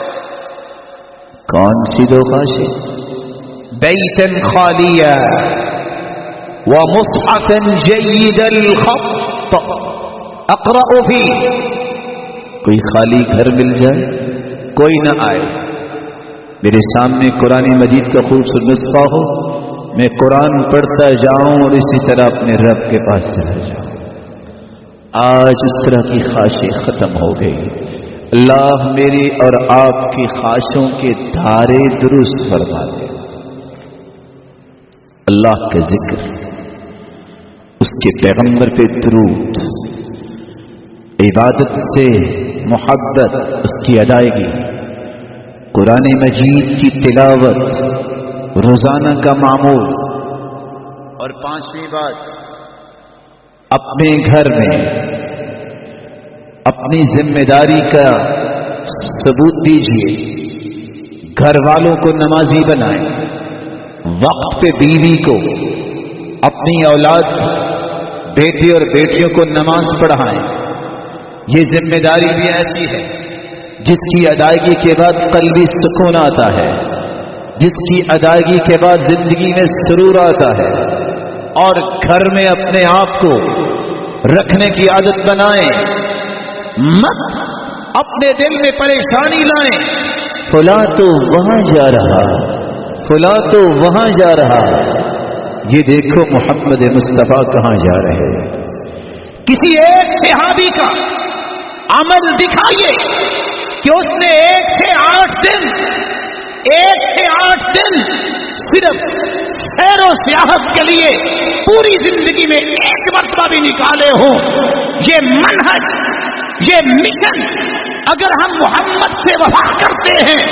کون سی دو خواہشیں؟ بیتا خالیا ومصحفا جید الخط اقرأ فیہ. کوئی خالی گھر مل جائے, کوئی نہ آئے, میرے سامنے قرآن مجید کا خوبصورت نسخہ ہو, میں قرآن پڑھتا جاؤں اور اسی طرح اپنے رب کے پاس چلا جاؤں. آج اس طرح کی خواہشیں ختم ہو گئی. اللہ میری اور آپ کی خواہشوں کے دھارے درست فرما دے. اللہ کا ذکر, اس کے پیغمبر پہ درود, عبادت سے محبت, اس کی ادائیگی, قرآن مجید کی تلاوت, روزانہ کا معمول. اور پانچویں بات, اپنے گھر میں اپنی ذمہ داری کا ثبوت دیجیے. گھر والوں کو نمازی بنائیں, وقت پہ بیوی کو, اپنی اولاد بیٹے اور بیٹیوں کو نماز پڑھائیں. یہ ذمہ داری بھی ایسی ہے جس کی ادائیگی کے بعد قلبی سکون آتا ہے, جس کی ادائیگی کے بعد زندگی میں سرور آتا ہے. اور گھر میں اپنے آپ کو رکھنے کی عادت بنائیں, مت اپنے دل میں پریشانی لائیں. فلاں تو وہاں جا رہا, فلاں تو وہاں جا رہا, یہ دیکھو محمد مصطفیٰ کہاں جا رہے. کسی ایک صحابی کا عمل دکھائیے کہ اس نے 1 سے 8 دن صرف سیر و سیاحت کے لیے پوری زندگی میں 1 مرتبہ بھی نکالے ہوں. یہ منہج, یہ مشن, اگر ہم محمد سے وفا کرتے ہیں,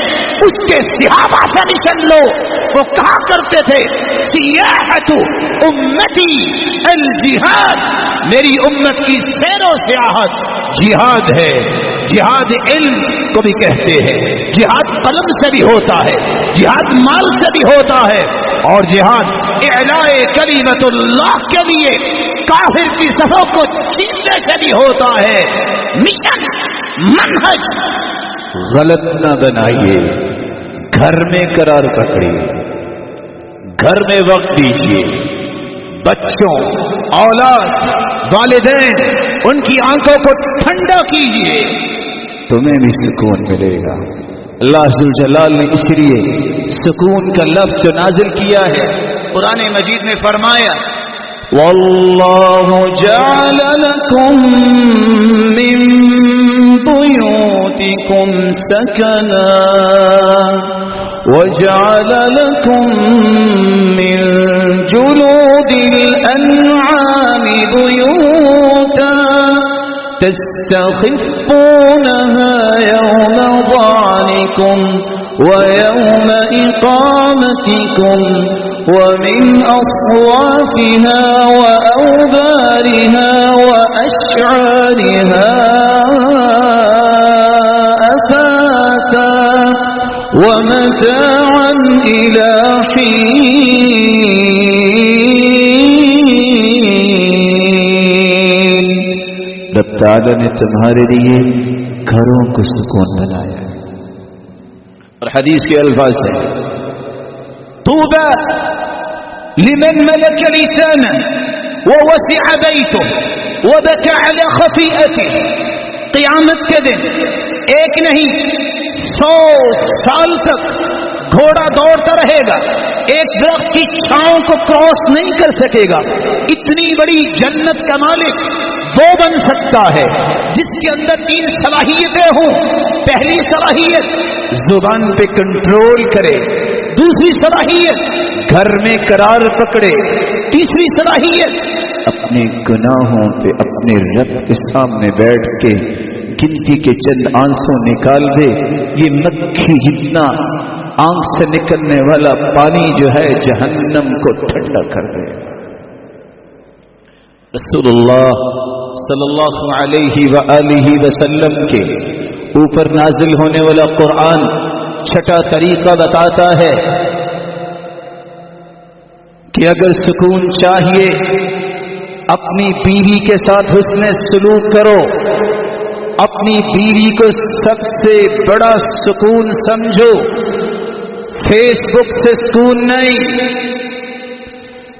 اس کے صحابہ سے مشن لو. وہ کہا کرتے تھے سیاحت امتی الجہاد, میری امت کی سیر و سیاحت جہاد ہے. جہاد علم کو بھی کہتے ہیں, جہاد قلم سے بھی ہوتا ہے, جہاد مال سے بھی ہوتا ہے, اور جہاد اعلاء کلمت اللہ کے لیے کافر کی صفوں کو چھیننے سے بھی ہوتا ہے. مشن, منہج غلط نہ بنائیے. گھر میں قرار پکڑیے, گھر میں وقت دیجیے. بچوں, اولاد, والدین, ان کی آنکھوں کو ٹھنڈا کیجیے, تمہیں بھی سکون ملے گا. اللہ عز و جلال نے اس لیے سکون کا لفظ جو نازل کیا ہے قرآن مجید میں فرمایا وَاللَّهُ جَعَلَ لَكُم مِّن بُيُوتِكُمْ سَكَنًا وَجَعَلَ لَكُم مِّن جُلُودِ الْأَنْعَامِ بُيُوتًا تستخفونها يوم ظعنكم ويوم إقامتكم ومن أصوافها وأوبارها وأشعارها أثاثا ومتاعا إلى حين. رب تعالی نے تمہارے لیے گھروں کو سکون بنایا ہے. اور حدیث کے الفاظ ہیں طوبى لمن ملك لسانه ووسع بيته وبكى على خطيئته. قیامت کے دن ایک نہیں 100 سال تک گھوڑا دوڑتا رہے گا, ایک درخت کی چھاؤں کو کراس نہیں کر سکے گا. اتنی بڑی جنت کا مالک وہ بن سکتا ہے جس کے اندر 3 صلاحیتیں ہوں. پہلی صلاحیت زبان پہ کنٹرول کرے, دوسری صلاحیت گھر میں قرار پکڑے, تیسری صلاحیت اپنے گناہوں پہ اپنے رب کے سامنے بیٹھ کے گنتی کے چند آنسو نکال دے. یہ مکھی جتنا آنکھ سے نکلنے والا پانی جو ہے جہنم کو ٹھنڈا کر دے. رسول اللہ صلی اللہ علیہ وآلہ وسلم کے اوپر نازل ہونے والا قرآن چھٹا طریقہ بتاتا ہے کہ اگر سکون چاہیے اپنی بیوی کے ساتھ حسن سلوک کرو. اپنی بیوی کو سب سے بڑا سکون سمجھو. فیس بک سے سکون نہیں,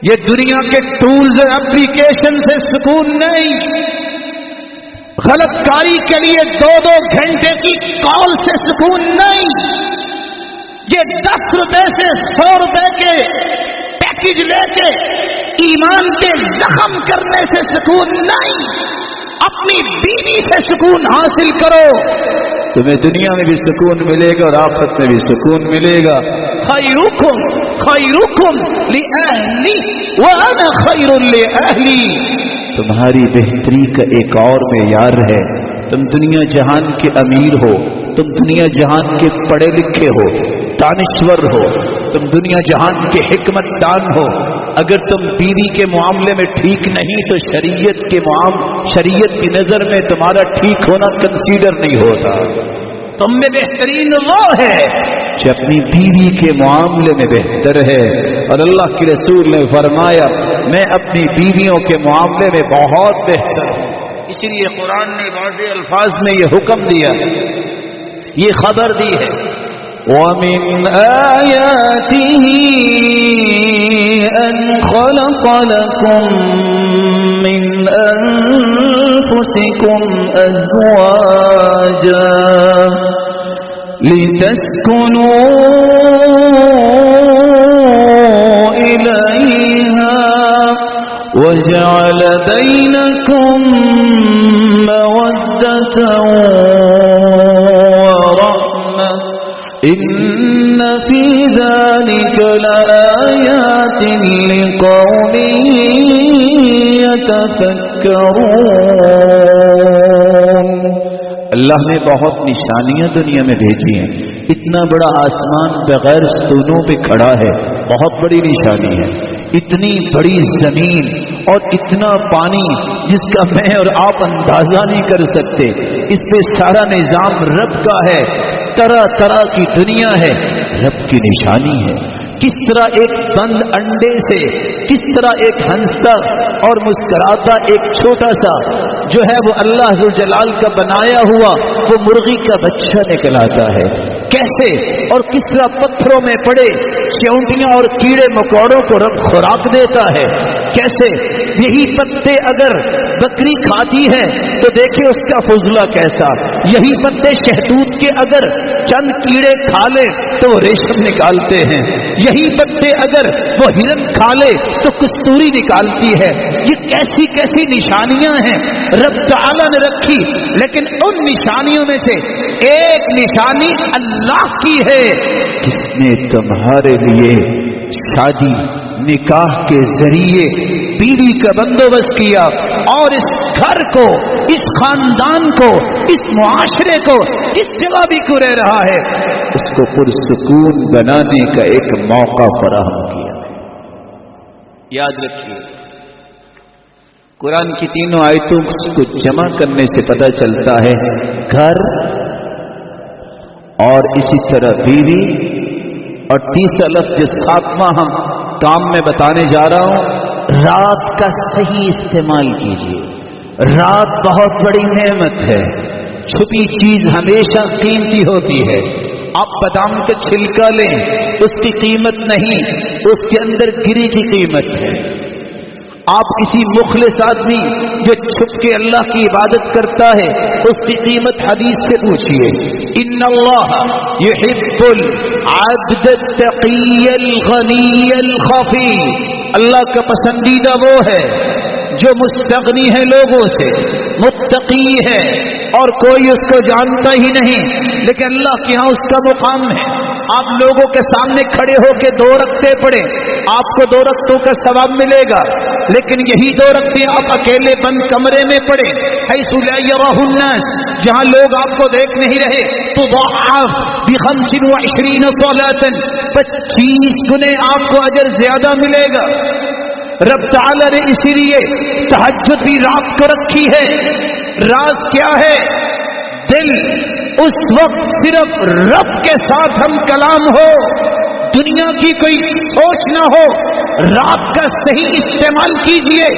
یہ دنیا کے ٹولز اور اپلیکیشن سے سکون نہیں, غلط کاری کے لیے 2-2 گھنٹے کی کال سے سکون نہیں, یہ 10 روپے سے 100 روپے کے پیکج لے کے ایمان کے زخم کرنے سے سکون نہیں. اپنی بیوی سے سکون حاصل کرو, تمہیں دنیا میں بھی سکون ملے گا اور آخرت میں بھی سکون ملے گا. خیرکم خیرکم لأہلی وانا خیر لأہلی. تمہاری بہتری کا ایک اور معیار ہے. تم دنیا جہان کے امیر ہو, تم دنیا جہان کے پڑھے لکھے ہو, دانشور ہو, تم دنیا جہان کے حکمت دان ہو. اگر تم بیوی کے معاملے میں ٹھیک نہیں تو شریعت کی نظر میں تمہارا ٹھیک ہونا کنسیڈر نہیں ہوتا. تم میں بہترین وہ ہے جو اپنی بیوی کے معاملے میں بہتر ہے. اور اللہ کے رسول نے فرمایا میں اپنی بیویوں کے معاملے میں بہت بہتر ہوں. اسی لیے قرآن نے واضح الفاظ میں یہ حکم دیا, یہ خبر دی ہے وَمِنْ آيَاتِهِ أَنْ خَلَقَ لَكُم مِّنْ أَنفُسِكُمْ أَزْوَاجًا لِتَسْكُنُوا إِلَيْهَا وَجَعَلَ بَيْنَكُم مَّوَدَّةً وَرَحْمَةً إِنَّ فِي ذَلِكَ لَآيَاتٍ لِقَوْمٍ يَتَفَكَّرُونَ. اللہ نے بہت نشانیاں دنیا میں بھیجی ہیں. اتنا بڑا آسمان بغیر ستونوں پہ کھڑا ہے, بہت بڑی نشانی ہے. اتنی بڑی زمین اور اتنا پانی جس کا میں اور آپ اندازہ نہیں کر سکتے. اس پہ سارا نظام رب کا ہے. طرح طرح کی دنیا ہے, رب کی نشانی ہے. کس طرح ایک بند انڈے سے کس طرح ایک ہنستا اور مسکراتا ایک چھوٹا سا جو ہے وہ اللہ ذوالجلال کا بنایا ہوا وہ مرغی کا بچہ نکل آتا ہے. کیسے اور کس طرح پتھروں میں پڑے چیونٹیاں اور کیڑے مکوڑوں کو رب خوراک دیتا ہے. کیسے یہی پتے اگر بکری کھاتی ہے تو دیکھیں اس کا فضلہ کیسا. یہی پتے شہتوت کے اگر چند کیڑے کھا لے تو وہ ریشم نکالتے ہیں. یہی پتے اگر وہ ہرن کھا لے تو کستوری نکالتی ہے. یہ کیسی کیسی نشانیاں ہیں رب تعالی نے رکھی. لیکن ان نشانیوں میں سے ایک نشانی اللہ کی ہے جس نے تمہارے لیے شادی نکاح کے ذریعے بیوی کا بندوبست کیا اور اس گھر کو, اس خاندان کو, اس معاشرے کو جس جگہ بھی کو رہ رہا ہے اس کو پرسکون بنانے کا ایک موقع فراہم کیا. یاد رکھیے قرآن کی تینوں آیتوں کو جمع کرنے سے پتہ چلتا ہے گھر اور اسی طرح بیوی اور تیسرا لفظ جو 7واں ہم کام میں بتانے جا رہا ہوں، رات کا صحیح استعمال کیجیے۔ رات بہت بڑی نعمت ہے، چھپی چیز ہمیشہ قیمتی ہوتی ہے۔ آپ بادام کا چھلکا لیں، اس کی قیمت نہیں، اس کے اندر گری کی قیمت ہے۔ آپ کسی مخلص آدمی جو چھپ کے اللہ کی عبادت کرتا ہے، اس کی قیمت حدیث سے پوچھیے۔ ان اللہ یحب العبد التقی الغنی الخفی، اللہ کا پسندیدہ وہ ہے جو مستغنی ہے لوگوں سے، متقی ہے اور کوئی اس کو جانتا ہی نہیں، لیکن اللہ کے ہاں اس کا مقام ہے۔ آپ لوگوں کے سامنے کھڑے ہو کے 2 رکعتیں پڑھیں، آپ کو 2 رکعتوں کا ثواب ملے گا، لیکن یہی 2 رکعتیں آپ اکیلے بند کمرے میں پڑھیں، حیث لا یراہ الناس، جہاں لوگ آپ کو دیکھ نہیں رہے، تو ضاعف ب25 صلاۃ، 25 گنے آپ کو اجر زیادہ ملے گا۔ رب تعالی نے اسی لیے تہجد بھی رات کو رکھی ہے۔ راز کیا ہے؟ دل اس وقت صرف رب کے ساتھ ہم کلام ہو، دنیا کی کوئی سوچ نہ ہو۔ رات کا صحیح استعمال کیجئے،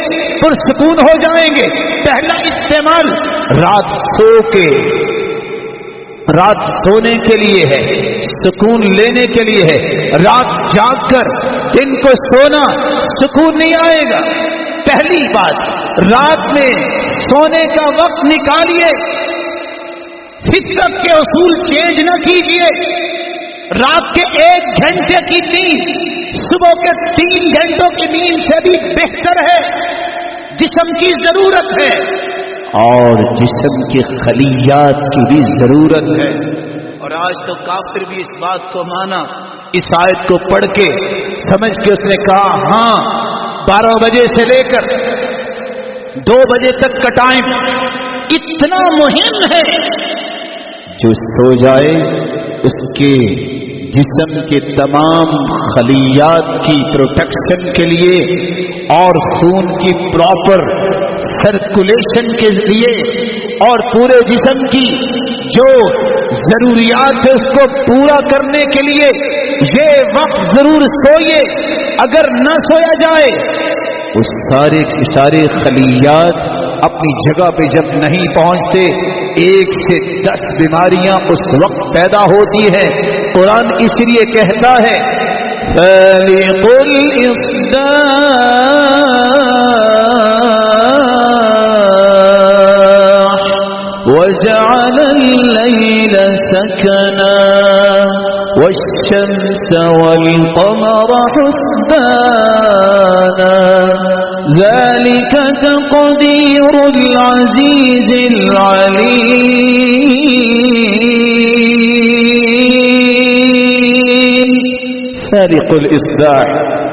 پرسکون ہو جائیں گے۔ پہلا استعمال رات سو کے، رات سونے کے لیے ہے، سکون لینے کے لیے ہے۔ رات جاگ کر دن کو سونا سکون نہیں آئے گا۔ پہلی بات، رات میں سونے کا وقت نکالیے، فطرت کے اصول چینج نہ کیجیے۔ رات کے 1 گھنٹے کی نیند صبح کے 3 گھنٹوں کی نیند سے بھی بہتر ہے۔ جسم کی ضرورت ہے اور جسم کے خلیات کی بھی ضرورت ہے۔ اور آج تو کافر بھی اس بات کو مانا، اس آیت کو پڑھ کے سمجھ کے اس نے کہا ہاں 12 بجے سے لے کر 2 بجے تک کا ٹائم اتنا مہم ہے، جو سو جائے اس کے جسم کے تمام خلیات کی پروٹیکشن کے لیے اور خون کی پراپر سرکولیشن کے لیے اور پورے جسم کی جو ضروریات ہے اس کو پورا کرنے کے لیے یہ وقت ضرور سوئیے۔ اگر نہ سویا جائے اس سارے خلیات اپنی جگہ پہ جب نہیں پہنچتے 1 سے 10 بیماریاں اس وقت پیدا ہوتی ہیں۔ قرآن اس لیے کہتا ہے فَالِقُ الْإِصْبَاحِ وَجَعَلَ اللَّيْلَ سَكَنًا وَالشَّمْسَ وَالْقَمَرَ حُسْبَانًا ذَلِكَ تَقْدِيرُ الْعَزِيزِ الْعَلِيمِ۔ فَالِقُ الْإِصْبَاحِ،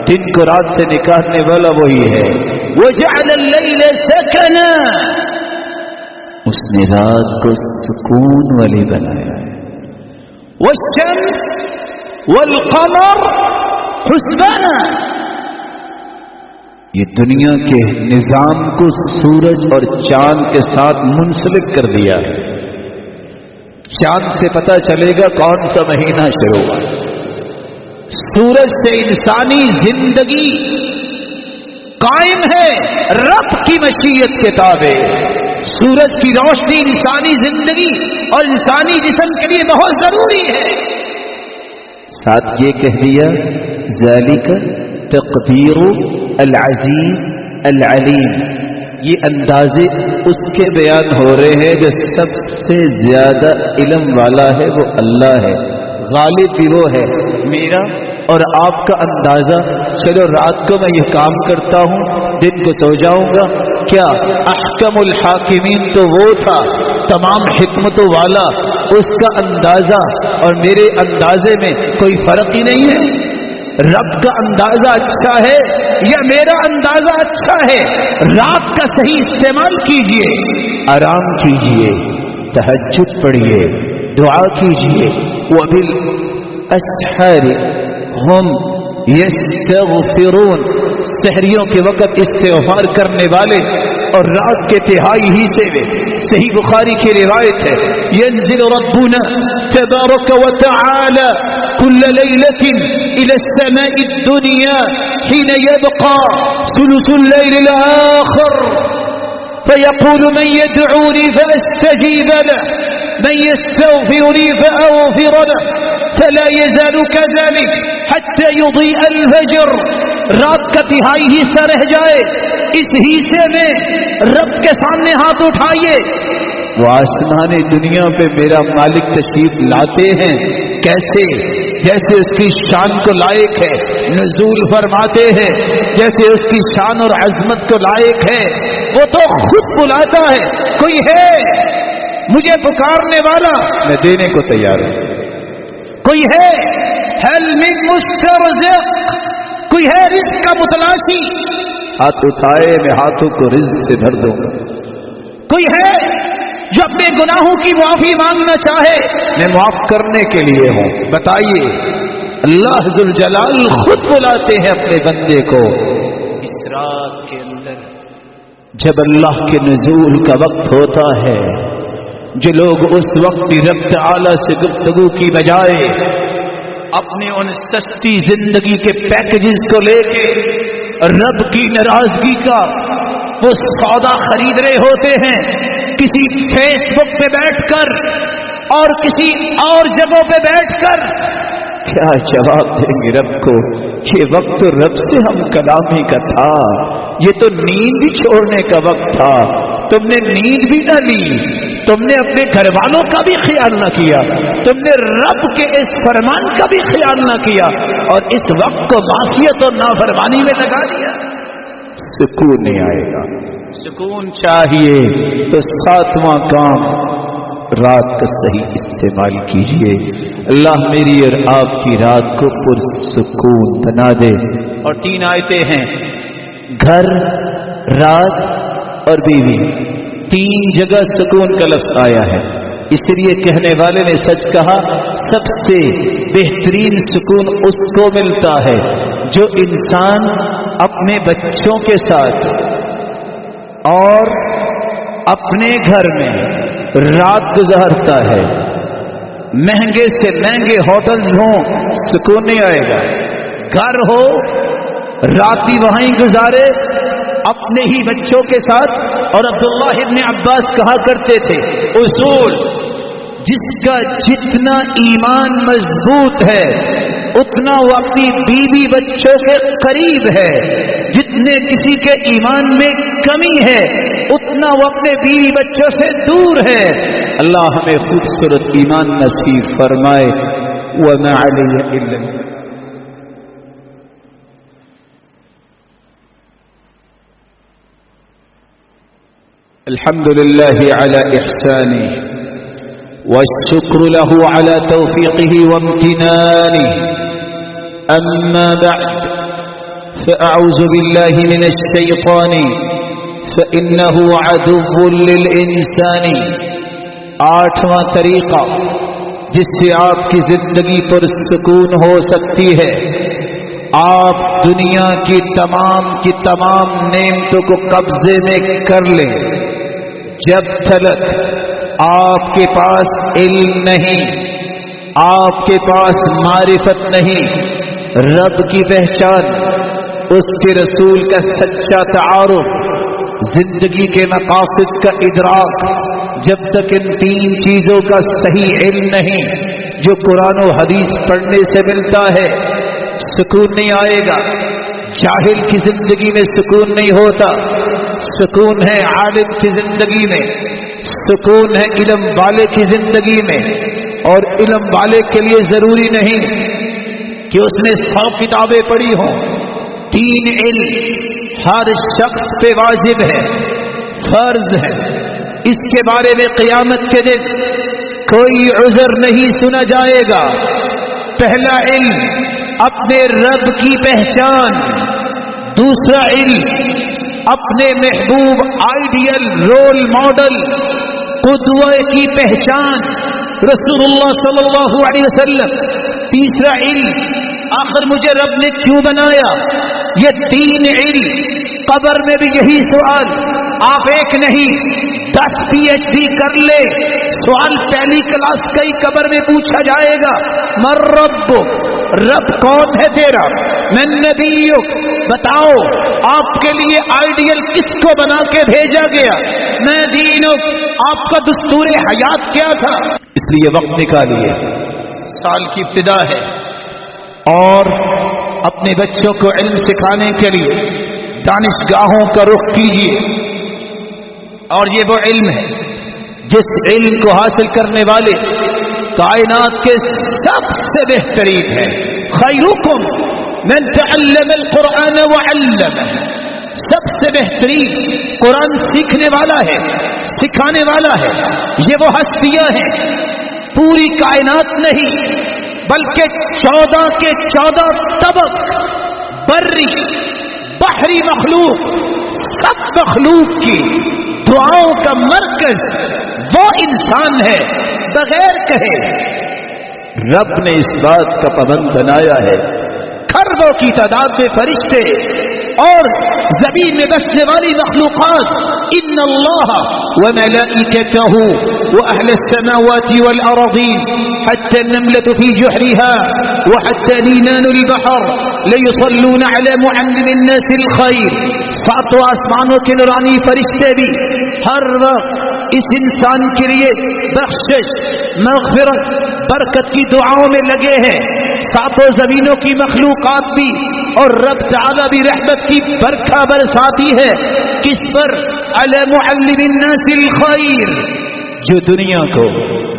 دن کو رات سے نکالنے والا وہی ہے۔ وَجَعَلَ اللَّيْلَ سَكَنًا، اس نے رات کو سکون والی بنایا ہے۔ والشمس والقمر حسبانا، یہ دنیا کے نظام کو سورج اور چاند کے ساتھ منسلک کر دیا ہے۔ چاند سے پتہ چلے گا کون سا مہینہ شروع ہوا۔ سورج سے انسانی زندگی قائم ہے رب کی مشیت کے تابع۔ سورج کی روشنی انسانی زندگی اور انسانی جسم کے لیے بہت ضروری ہے۔ ساتھ یہ کہہ دیا ذالک تقدیر العزیز العلیم، یہ اندازے اس کے بیان ہو رہے ہیں جو سب سے زیادہ علم والا ہے، وہ اللہ ہے، غالب بھی وہ ہے۔ میرا اور آپ کا اندازہ، چلو رات کو میں یہ کام کرتا ہوں دن کو سو جاؤں گا، کیا احکم الحاکمین تو وہ تھا تمام حکمتوں والا، اس کا اندازہ اور میرے اندازے میں کوئی فرق ہی نہیں ہے۔ رب کا اندازہ اچھا ہے یا میرا اندازہ اچھا ہے؟ رات کا صحیح استعمال کیجئے، آرام کیجئے، تہجد پڑھیے، دعا کیجئے۔ وبالاسحار ہم یستغفرون، سحریوں کے وقت استغفار کرنے والے اور رات کے تہائی حصے میں صحیح بخاری کی روایت ہے ينزل ربنا تبارك وتعالى كل ليلة إلى السماء الدنيا حين يبقى ثلث الليل الآخر فيقول من يدعوني فأستجيب له من يستغفرني فأغفر له فلا يزال كذلك حتى يضيء الفجر. رات کا تہائی حصہ رہ جائے اس حصے میں رب کے سامنے ہاتھ اٹھائیے. وہ آسمانی دنیا پہ میرا مالک تشریف لاتے ہیں کیسے؟ جیسے اس کی شان کو لائق ہے نزول فرماتے ہیں جیسے اس کی شان اور عظمت کو لائق ہے. وہ تو خود بلاتا ہے کوئی ہے مجھے پکارنے والا میں دینے کو تیار ہوں. کوئی ہے هل من مسترزق کوئی ہے رزق کا متلاشی ہاتھ اٹھائے میں ہاتھوں کو رزق سے بھر دوں گا. کوئی ہے جو اپنے گناہوں کی معافی مانگنا چاہے میں معاف کرنے کے لیے ہوں. بتائیے اللہ ذوالجلال خود بلاتے ہیں اپنے بندے کو. اس رات کے اندر جب اللہ کے نزول کا وقت ہوتا ہے جو لوگ اس وقت رب تعالی سے گفتگو کی بجائے اپنے ان سستی زندگی کے پیکیجز کو لے کے رب کی ناراضگی کا وہ سودا خرید رہے ہوتے ہیں کسی فیس بک پہ بیٹھ کر اور کسی اور جگہوں پہ بیٹھ کر کیا جواب دیں گے رب کو؟ یہ وقت تو رب سے ہم کلامی کا تھا. یہ تو نیند بھی چھوڑنے کا وقت تھا. تم نے نیند بھی نہ لی. تم نے اپنے گھر والوں کا بھی خیال نہ کیا. تم نے رب کے اس فرمان کا بھی خیال نہ کیا اور اس وقت کو معصیت اور نافرمانی میں لگا دیا. سکون نہیں آئے گا. سکون چاہیے تو ساتواں کام رات کا صحیح استعمال کیجیے. اللہ میری اور آپ کی رات کو پرسکون بنا دے. اور 3 آیتیں ہیں گھر رات اور بیوی 3 جگہ سکون کا لفظ آیا ہے. اس لیے کہنے والے نے سچ کہا سب سے بہترین سکون اس کو ملتا ہے جو انسان اپنے بچوں کے ساتھ اور اپنے گھر میں رات گزارتا ہے. مہنگے سے مہنگے ہوٹل ہوں سکون نہیں آئے گا. گھر ہو رات بھی وہیں گزارے اپنے ہی بچوں کے ساتھ. اور عبداللہ ابن عباس کہا کرتے تھے اصول جس کا جتنا ایمان مضبوط ہے اتنا وہ اپنی بیوی بچوں کے قریب ہے. جتنے کسی کے ایمان میں کمی ہے اتنا وہ اپنے بیوی بچوں سے دور ہے. اللہ ہمیں خوبصورت ایمان نصیب فرمائے. وَمَا عَلَيَّ إِلَّا الحمد لله على إحسانه والشكر له على توفيقه وامتنانه. أما بعد فأعوذ بالله من الشيطان فإنه عدو للإنسان. 8واں طریقہ جس سے آپ کی زندگی پر سکون ہو سکتی ہے آپ دنیا کی تمام نعمتوں کو قبضے میں کر لیں. جب تک آپ کے پاس علم نہیں آپ کے پاس معرفت نہیں رب کی پہچان اس کے رسول کا سچا تعارف زندگی کے مقاصد کا ادراک جب تک ان 3 چیزوں کا صحیح علم نہیں جو قرآن و حدیث پڑھنے سے ملتا ہے سکون نہیں آئے گا. جاہل کی زندگی میں سکون نہیں ہوتا. سکون ہے عالم کی زندگی میں. سکون ہے علم والے کی زندگی میں. اور علم والے کے لیے ضروری نہیں کہ اس نے 100 کتابیں پڑھی ہوں. 3 علم ہر شخص پہ واجب ہے فرض ہے. اس کے بارے میں قیامت کے دن کوئی عذر نہیں سنا جائے گا. پہلا علم اپنے رب کی پہچان. دوسرا علم اپنے محبوب آئیڈیل رول ماڈل قدوہ کی پہچان رسول اللہ صلی اللہ علیہ وسلم. تیسرا علم آخر مجھے رب نے کیوں بنایا. یہ 3 علم قبر میں بھی یہی سوال آپ ایک نہیں 10 PhD کر لے، سوال پہلی کلاس کا ہی قبر میں پوچھا جائے گا، من رب، رب کون ہے تیرا؟ من نبیک، بتاؤ آپ کے لیے آئیڈیل کس کو بنا کے بھیجا گیا؟ میں دینک، آپ کا دستور حیات کیا تھا؟ اس لیے وقت نکالیے، سال کی ابتدا ہے، اور اپنے بچوں کو علم سکھانے کے لیے دانشگاہوں کا رخ کیجیے، اور یہ وہ علم ہے جس علم کو حاصل کرنے والے کائنات کے سب سے بہترین ہے۔ خیرکم من تعلم القرآن وعلمہ، سب سے بہترین قرآن سیکھنے والا ہے، سکھانے والا ہے۔ یہ وہ ہستیاں ہیں، پوری کائنات نہیں بلکہ 14 کے 14 طبق، بری بحری مخلوق، سب مخلوق کی دعاؤں کا مرکز وہ انسان ہے، بغیر کہے رب نے اس بات کا پابند بنایا ہے۔ کھربوں کی تعداد میں فرشتے اور زمین میں بسنے والی مخلوقات، ان اللہ وملائکتہ واہل السماوات والارضین حتى النملة في جحرها وحتى نينان البحر ليصلون على معلم الناس الخير۔ ساتوں آسمانوں کے نورانی فرشتے بھی ہر وقت اس انسان کے لیے بخشش، مغفرت، برکت کی دعاؤں میں لگے ہیں۔ ساتوں زمینوں کی مخلوقات بھی اور رب تعالی بھی رحمت کی برکھا برساتی ہے، کس پر؟ علی معلم الناس الخیر، جو دنیا کو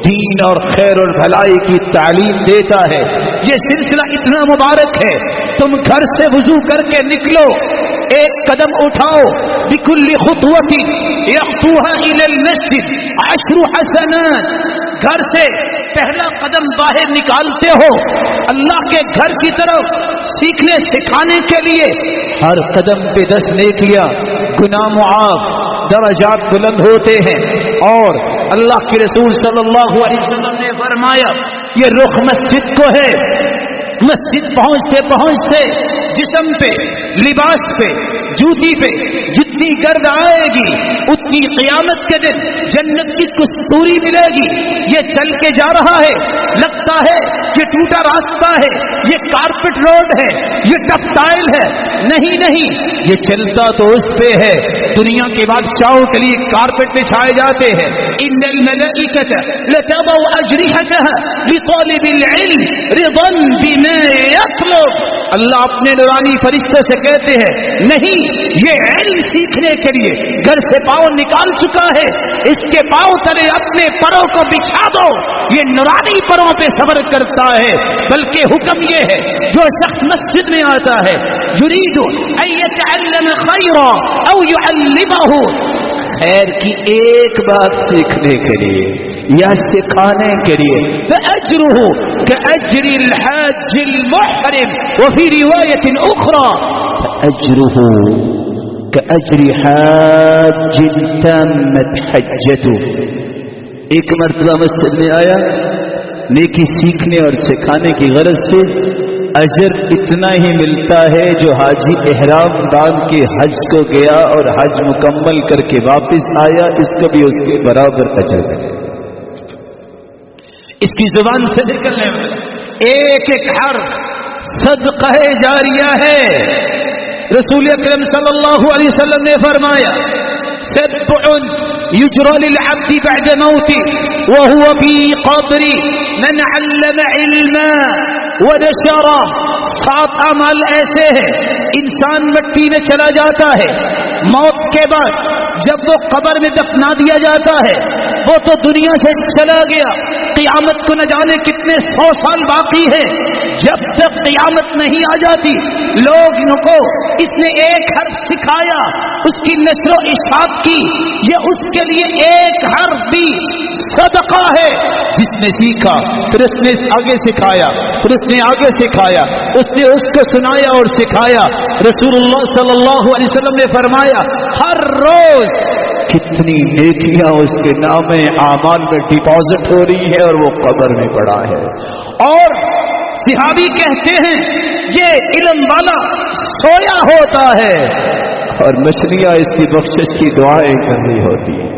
دین اور خیر اور بھلائی کی تعلیم دیتا ہے۔ یہ سلسلہ اتنا مبارک ہے، تم گھر سے وضو کر کے نکلو، ایک قدم اٹھاؤ، بکل خطوۃ یخطوها الی المسجد 10 حسنات، گھر سے پہلا قدم باہر نکالتے ہو اللہ کے گھر کی طرف سیکھنے سکھانے کے لیے، ہر قدم پہ 10 نیکیاں، گناہ معاف، درجات بلند ہوتے ہیں۔ اور اللہ کے رسول صلی اللہ علیہ وسلم نے فرمایا، یہ رخ مسجد کو ہے، مسجد پہنچتے پہنچتے جسم پہ، لباس پہ، جوتی پہ جتنی گرد آئے گی اتنی قیامت کے دن جنت کی کستوری ملے گی۔ یہ چل کے جا رہا ہے، لگتا ہے کہ ٹوٹا راستہ ہے، یہ کارپٹ روڈ ہے، یہ ٹکٹائل ہے، نہیں نہیں، یہ چلتا تو اس پہ ہے۔ دنیا کے بادشاہوں کے لیے کارپٹ بچھائے جاتے ہیں۔ ان الملائکۃ لتضع اجنحتها لطالب العلم رضا بما يطلب، اللہ اپنے نورانی فرشتوں سے کہتے ہیں نہیں، یہ علم سیکھنے کے لیے گھر سے پاؤں نکال چکا ہے، اس کے پاؤں تلے اپنے پروں کو بچھا دو، یہ نورانی پروں پہ صبر کرتا ہے۔ بلکہ حکم یہ ہے، جو شخص مسجد میں آتا ہے یرید ان یتعلم خیرا او یعلمہ، خیر کی ایک بات سیکھنے کے لیے یا سکھانے کے لیے، فاجرہ کاجر الحاج المحرم، وفی روایت اخرى فاجرہ کاجر حاج تمت حجته۔ ایک مرتبہ مسجد میں آیا، نیکی سیکھنے اور سکھانے کی غرض سے، اجر اتنا ہی ملتا ہے جو حاجی احرام باندھ کے حج کو گیا اور حج مکمل کر کے واپس آیا، اس کا بھی اس کے برابر اجر ہے۔ اس کی زبان سے نکلنے والا ایک ایک حرف صدقہ جاریہ ہے۔ رسول اکرم صلی اللہ علیہ وسلم نے فرمایا، سبع یجری للعبد بعد موته وهو في قبر من علم علما ونشر۔ 7 اعمال ایسے ہیں، انسان مٹی میں چلا جاتا ہے، موت کے بعد جب وہ قبر میں دفنا دیا جاتا ہے وہ تو دنیا سے چلا گیا، قیامت کو نہ جانے کتنے 100 سال باقی ہے۔ جب تک قیامت نہیں آ جاتی لوگوں کو اس نے ایک حرف سکھایا، اس کی نشر و اشاعت کی، یہ اس کے لیے ایک حرف بھی صدقہ ہے۔ جس نے سیکھا پھر اس نے آگے سکھایا، پھر اس نے آگے سکھایا، اس نے اس کو سنایا اور سکھایا۔ رسول اللہ صلی اللہ علیہ وسلم نے فرمایا، ہر روز کتنی نیکیاں اس کے نام اعمال میں ڈپازٹ ہو رہی ہے اور وہ قبر میں پڑا ہے۔ اور صحابی کہتے ہیں یہ علم والا سویا ہوتا ہے، اور مچھلیاں اس کی بخشش کی دعائیں کر رہی ہوتی ہیں.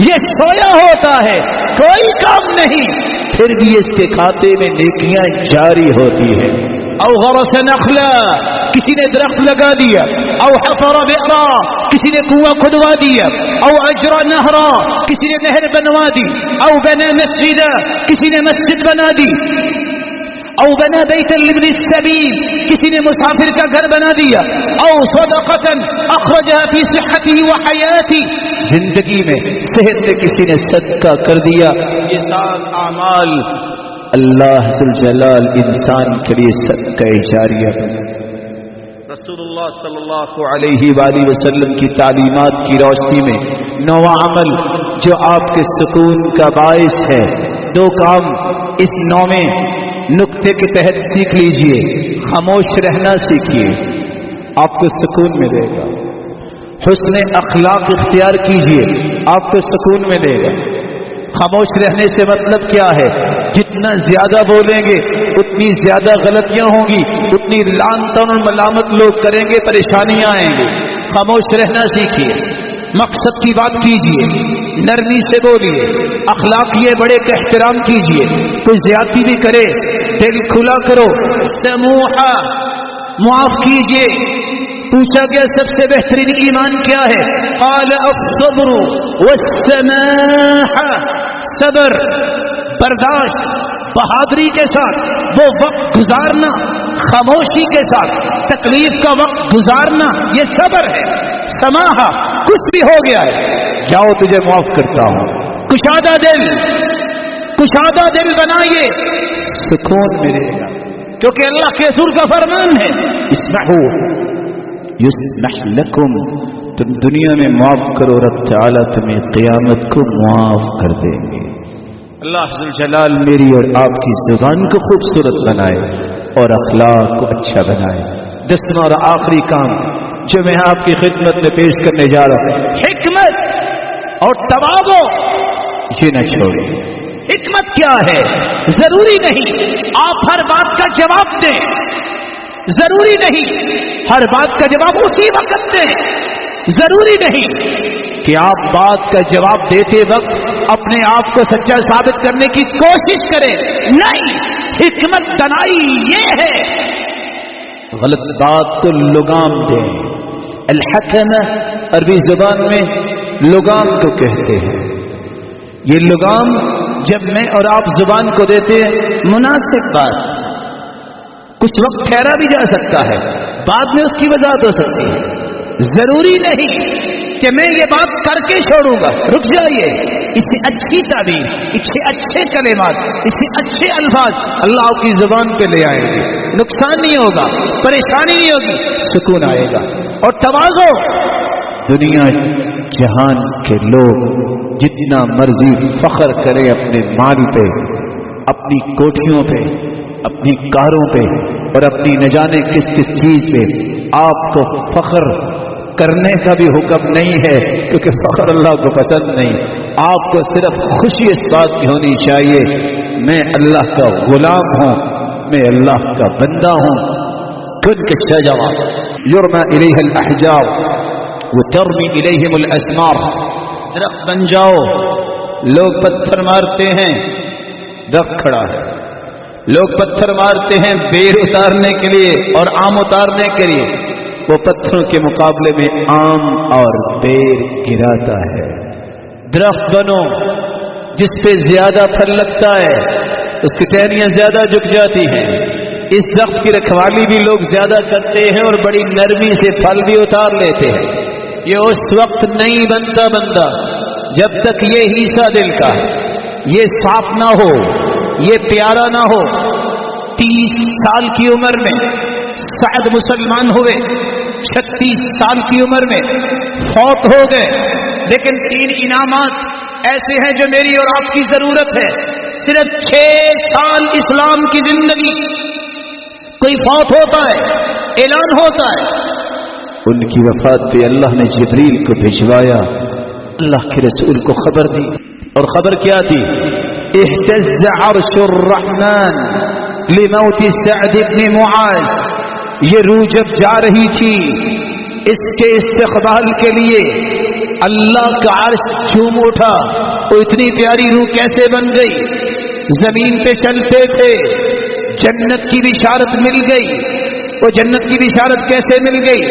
یہ سویا ہوتا ہے، کوئی کام نہیں، پھر بھی اس کے کھاتے میں نیکیاں جاری ہوتی ہیں. او غرس نخلا، کسی نے درخت لگا دیا. او حفر بئرا، کسی نے کنواں کھدوا دیا. او اجرا نہرا، کسی نے نہر بنوا دی. او بنا مسجدا، کسی نے مسجد بنا دی. او بنا بیتا لابن السبیل، کسی نے مسافر کا گھر بنا دیا. او صدقتا اخرجها فی صحته وحیاته، زندگی میں صحت میں کسی نے صدقہ کر دیا. یہ سات اعمال اللہ ذوالجلال انسان کے لیے صدقہ جاریہ. رسول اللہ صلی اللہ علیہ وآلہ وسلم کی تعلیمات کی روشنی میں نوواں عمل جو آپ کے سکون کا باعث ہے، دو کام اس نویں نقطے کے تحت سیکھ لیجئے. خاموش رہنا سیکھیے، آپ کو سکون ملے گا. حسن اخلاق اختیار کیجئے، آپ کو سکون ملے گا. خاموش رہنے سے مطلب کیا ہے؟ جتنا زیادہ بولیں گے اتنی زیادہ غلطیاں ہوں گی، اتنی لعن طعن اور ملامت لوگ کریں گے، پریشانیاں آئیں گی. خاموش رہنا سیکھیے، مقصد کی بات کیجئے، نرمی سے بولیے، اخلاقیہ بڑے کا احترام کیجئے. کوئی زیادتی بھی کرے دل کھلا کرو. سموحہ، معاف کیجئے. پوچھا گیا سب سے بہترین ایمان کیا ہے؟ قال الصبر والسماحہ، صبر، برداشت، بہادری کے ساتھ وہ وقت گزارنا، خاموشی کے ساتھ تکلیف کا وقت گزارنا، یہ صبر ہے. سماحہ، کچھ بھی ہو گیا ہے، جاؤ تجھے معاف کرتا ہوں. کشادہ دل، کشادہ دل بنائیے، سکون ملے گا. کیونکہ اللہ کے رسول کا فرمان ہے اسمحوا یصلح لکم، تم دنیا میں معاف کرو، رب تعالیٰ تمہیں قیامت کو معاف کر دیں گے. اللہ ذوالجلال میری اور آپ کی زبان کو خوبصورت بنائے اور اخلاق کو اچھا بنائے. 10واں اور آخری کام جو میں آپ کی خدمت میں پیش کرنے جا رہا ہوں، حکمت اور تواضع، یہ نہ چھوڑیں. حکمت کیا ہے؟ ضروری نہیں آپ ہر بات کا جواب دیں، ضروری نہیں ہر بات کا جواب اسی وقت دیں، ضروری نہیں کہ آپ بات کا جواب دیتے وقت اپنے آپ کو سچا ثابت کرنے کی کوشش کریں. نہیں، حکمت دانائی یہ ہے غلط بات کو لگام دیں. الحکم عربی زبان میں لگام کو کہتے ہیں. یہ لگام جب میں اور آپ زبان کو دیتے ہیں، مناسب بات، کچھ وقت ٹھہرا بھی جا سکتا ہے، بعد میں اس کی وضاحت ہو سکتی ہے. ضروری نہیں کہ میں یہ بات کر کے چھوڑوں گا. رک جائیے، اس سے اچھی تعبیر، اس سے اچھے کلمات، اس سے اچھے الفاظ اللہ آپ کی زبان پہ لے آئیں گے. نقصان نہیں ہوگا، پریشانی نہیں ہوگی، سکون آئے گا. اور تواضع، دنیا جہان کے لوگ جتنا مرضی فخر کرے اپنے مال پہ، اپنی کوٹھیوں پہ، اپنی کاروں پہ اور اپنی نہ جانے کس کس چیز پہ، آپ کو فخر کرنے کا بھی حکم نہیں ہے، کیونکہ فخر اللہ کو پسند نہیں. آپ کو صرف خوشی اس بات کی ہونی چاہیے میں اللہ کا غلام ہوں، میں اللہ کا بندہ ہوں. کن کے شجرہ یرمی الیہ الاحجار وترمی الیہم الاسمار، درخت بن جاؤ. لوگ پتھر مارتے ہیں، درخت کھڑا ہے. لوگ پتھر مارتے ہیں بیر اتارنے کے لیے اور آم اتارنے کے لیے، وہ پتھروں کے مقابلے میں آم اور بیر گراتا ہے. درخت بنو جس پہ زیادہ پھل لگتا ہے، اس کی ٹہنیاں زیادہ جھک جاتی ہیں. اس درخت کی رکھوالی بھی لوگ زیادہ کرتے ہیں اور بڑی نرمی سے پھل بھی اتار لیتے ہیں. یہ اس وقت نہیں بنتا بندہ جب تک یہ حصہ دل کا، یہ صاف نہ ہو، یہ پیارا نہ ہو. 30 سال کی عمر میں سعد مسلمان ہوئے، 36 سال کی عمر میں فوت ہو گئے. لیکن 3 انعامات ایسے ہیں جو میری اور آپ کی ضرورت ہے. صرف 6 سال اسلام کی زندگی، کوئی فوت ہوتا ہے، اعلان ہوتا ہے، ان کی وفات پہ اللہ نے جبریل کو بھجوایا، اللہ کے رسول کو خبر دی. اور خبر کیا تھی؟ اهتز عرش الرحمن لموت سعد بن معاذ. یہ روح جب جا رہی تھی، اس کے استقبال کے لیے اللہ کا عرش جھوم اٹھا. وہ اتنی پیاری روح کیسے بن گئی؟ زمین پہ چلتے تھے، جنت کی بشارت مل گئی. وہ جنت کی بشارت کیسے مل گئی؟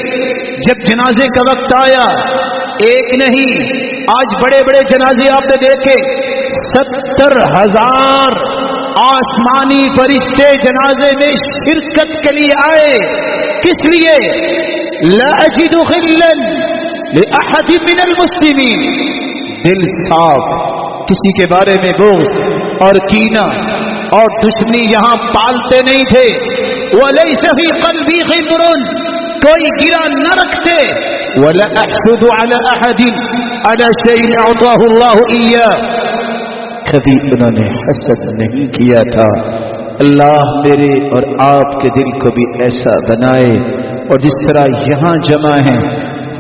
جب جنازے کا وقت آیا، ایک نہیں آج بڑے بڑے جنازے آپ نے دیکھے، 70,000 آسمانی فرشتے جنازے میں شرکت کے لیے آئے. کس لیے؟ لا اجد غلا لاحد من المسلمین. دل صاف، کسی کے بارے میں بغض اور کینہ اور دشمنی یہاں پالتے نہیں تھے. وَلَيْسَ فِي قَلْبِي غِدْرٌ، کوئی گرا نہ رکھتے. وَلَا أَحْسُدُ عَلَى أَحَدٍ عَلَى شَيْءٍ أَعْطَاهُ اللَّهُ إِيَّاهُ. کبھی انہوں نے حسد نہیں کیا تھا. اللہ میرے اور آپ کے دل کو بھی ایسا بنائے، اور جس طرح یہاں جمع ہیں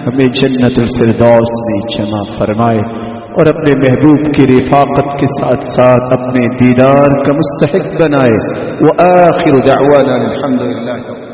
ہمیں جنت الفردوس میں جمع فرمائے، اور اپنے محبوب کی رفاقت کے ساتھ ساتھ اپنے دیدار کا مستحق بنائے. وآخر دعوانا الحمدللہ.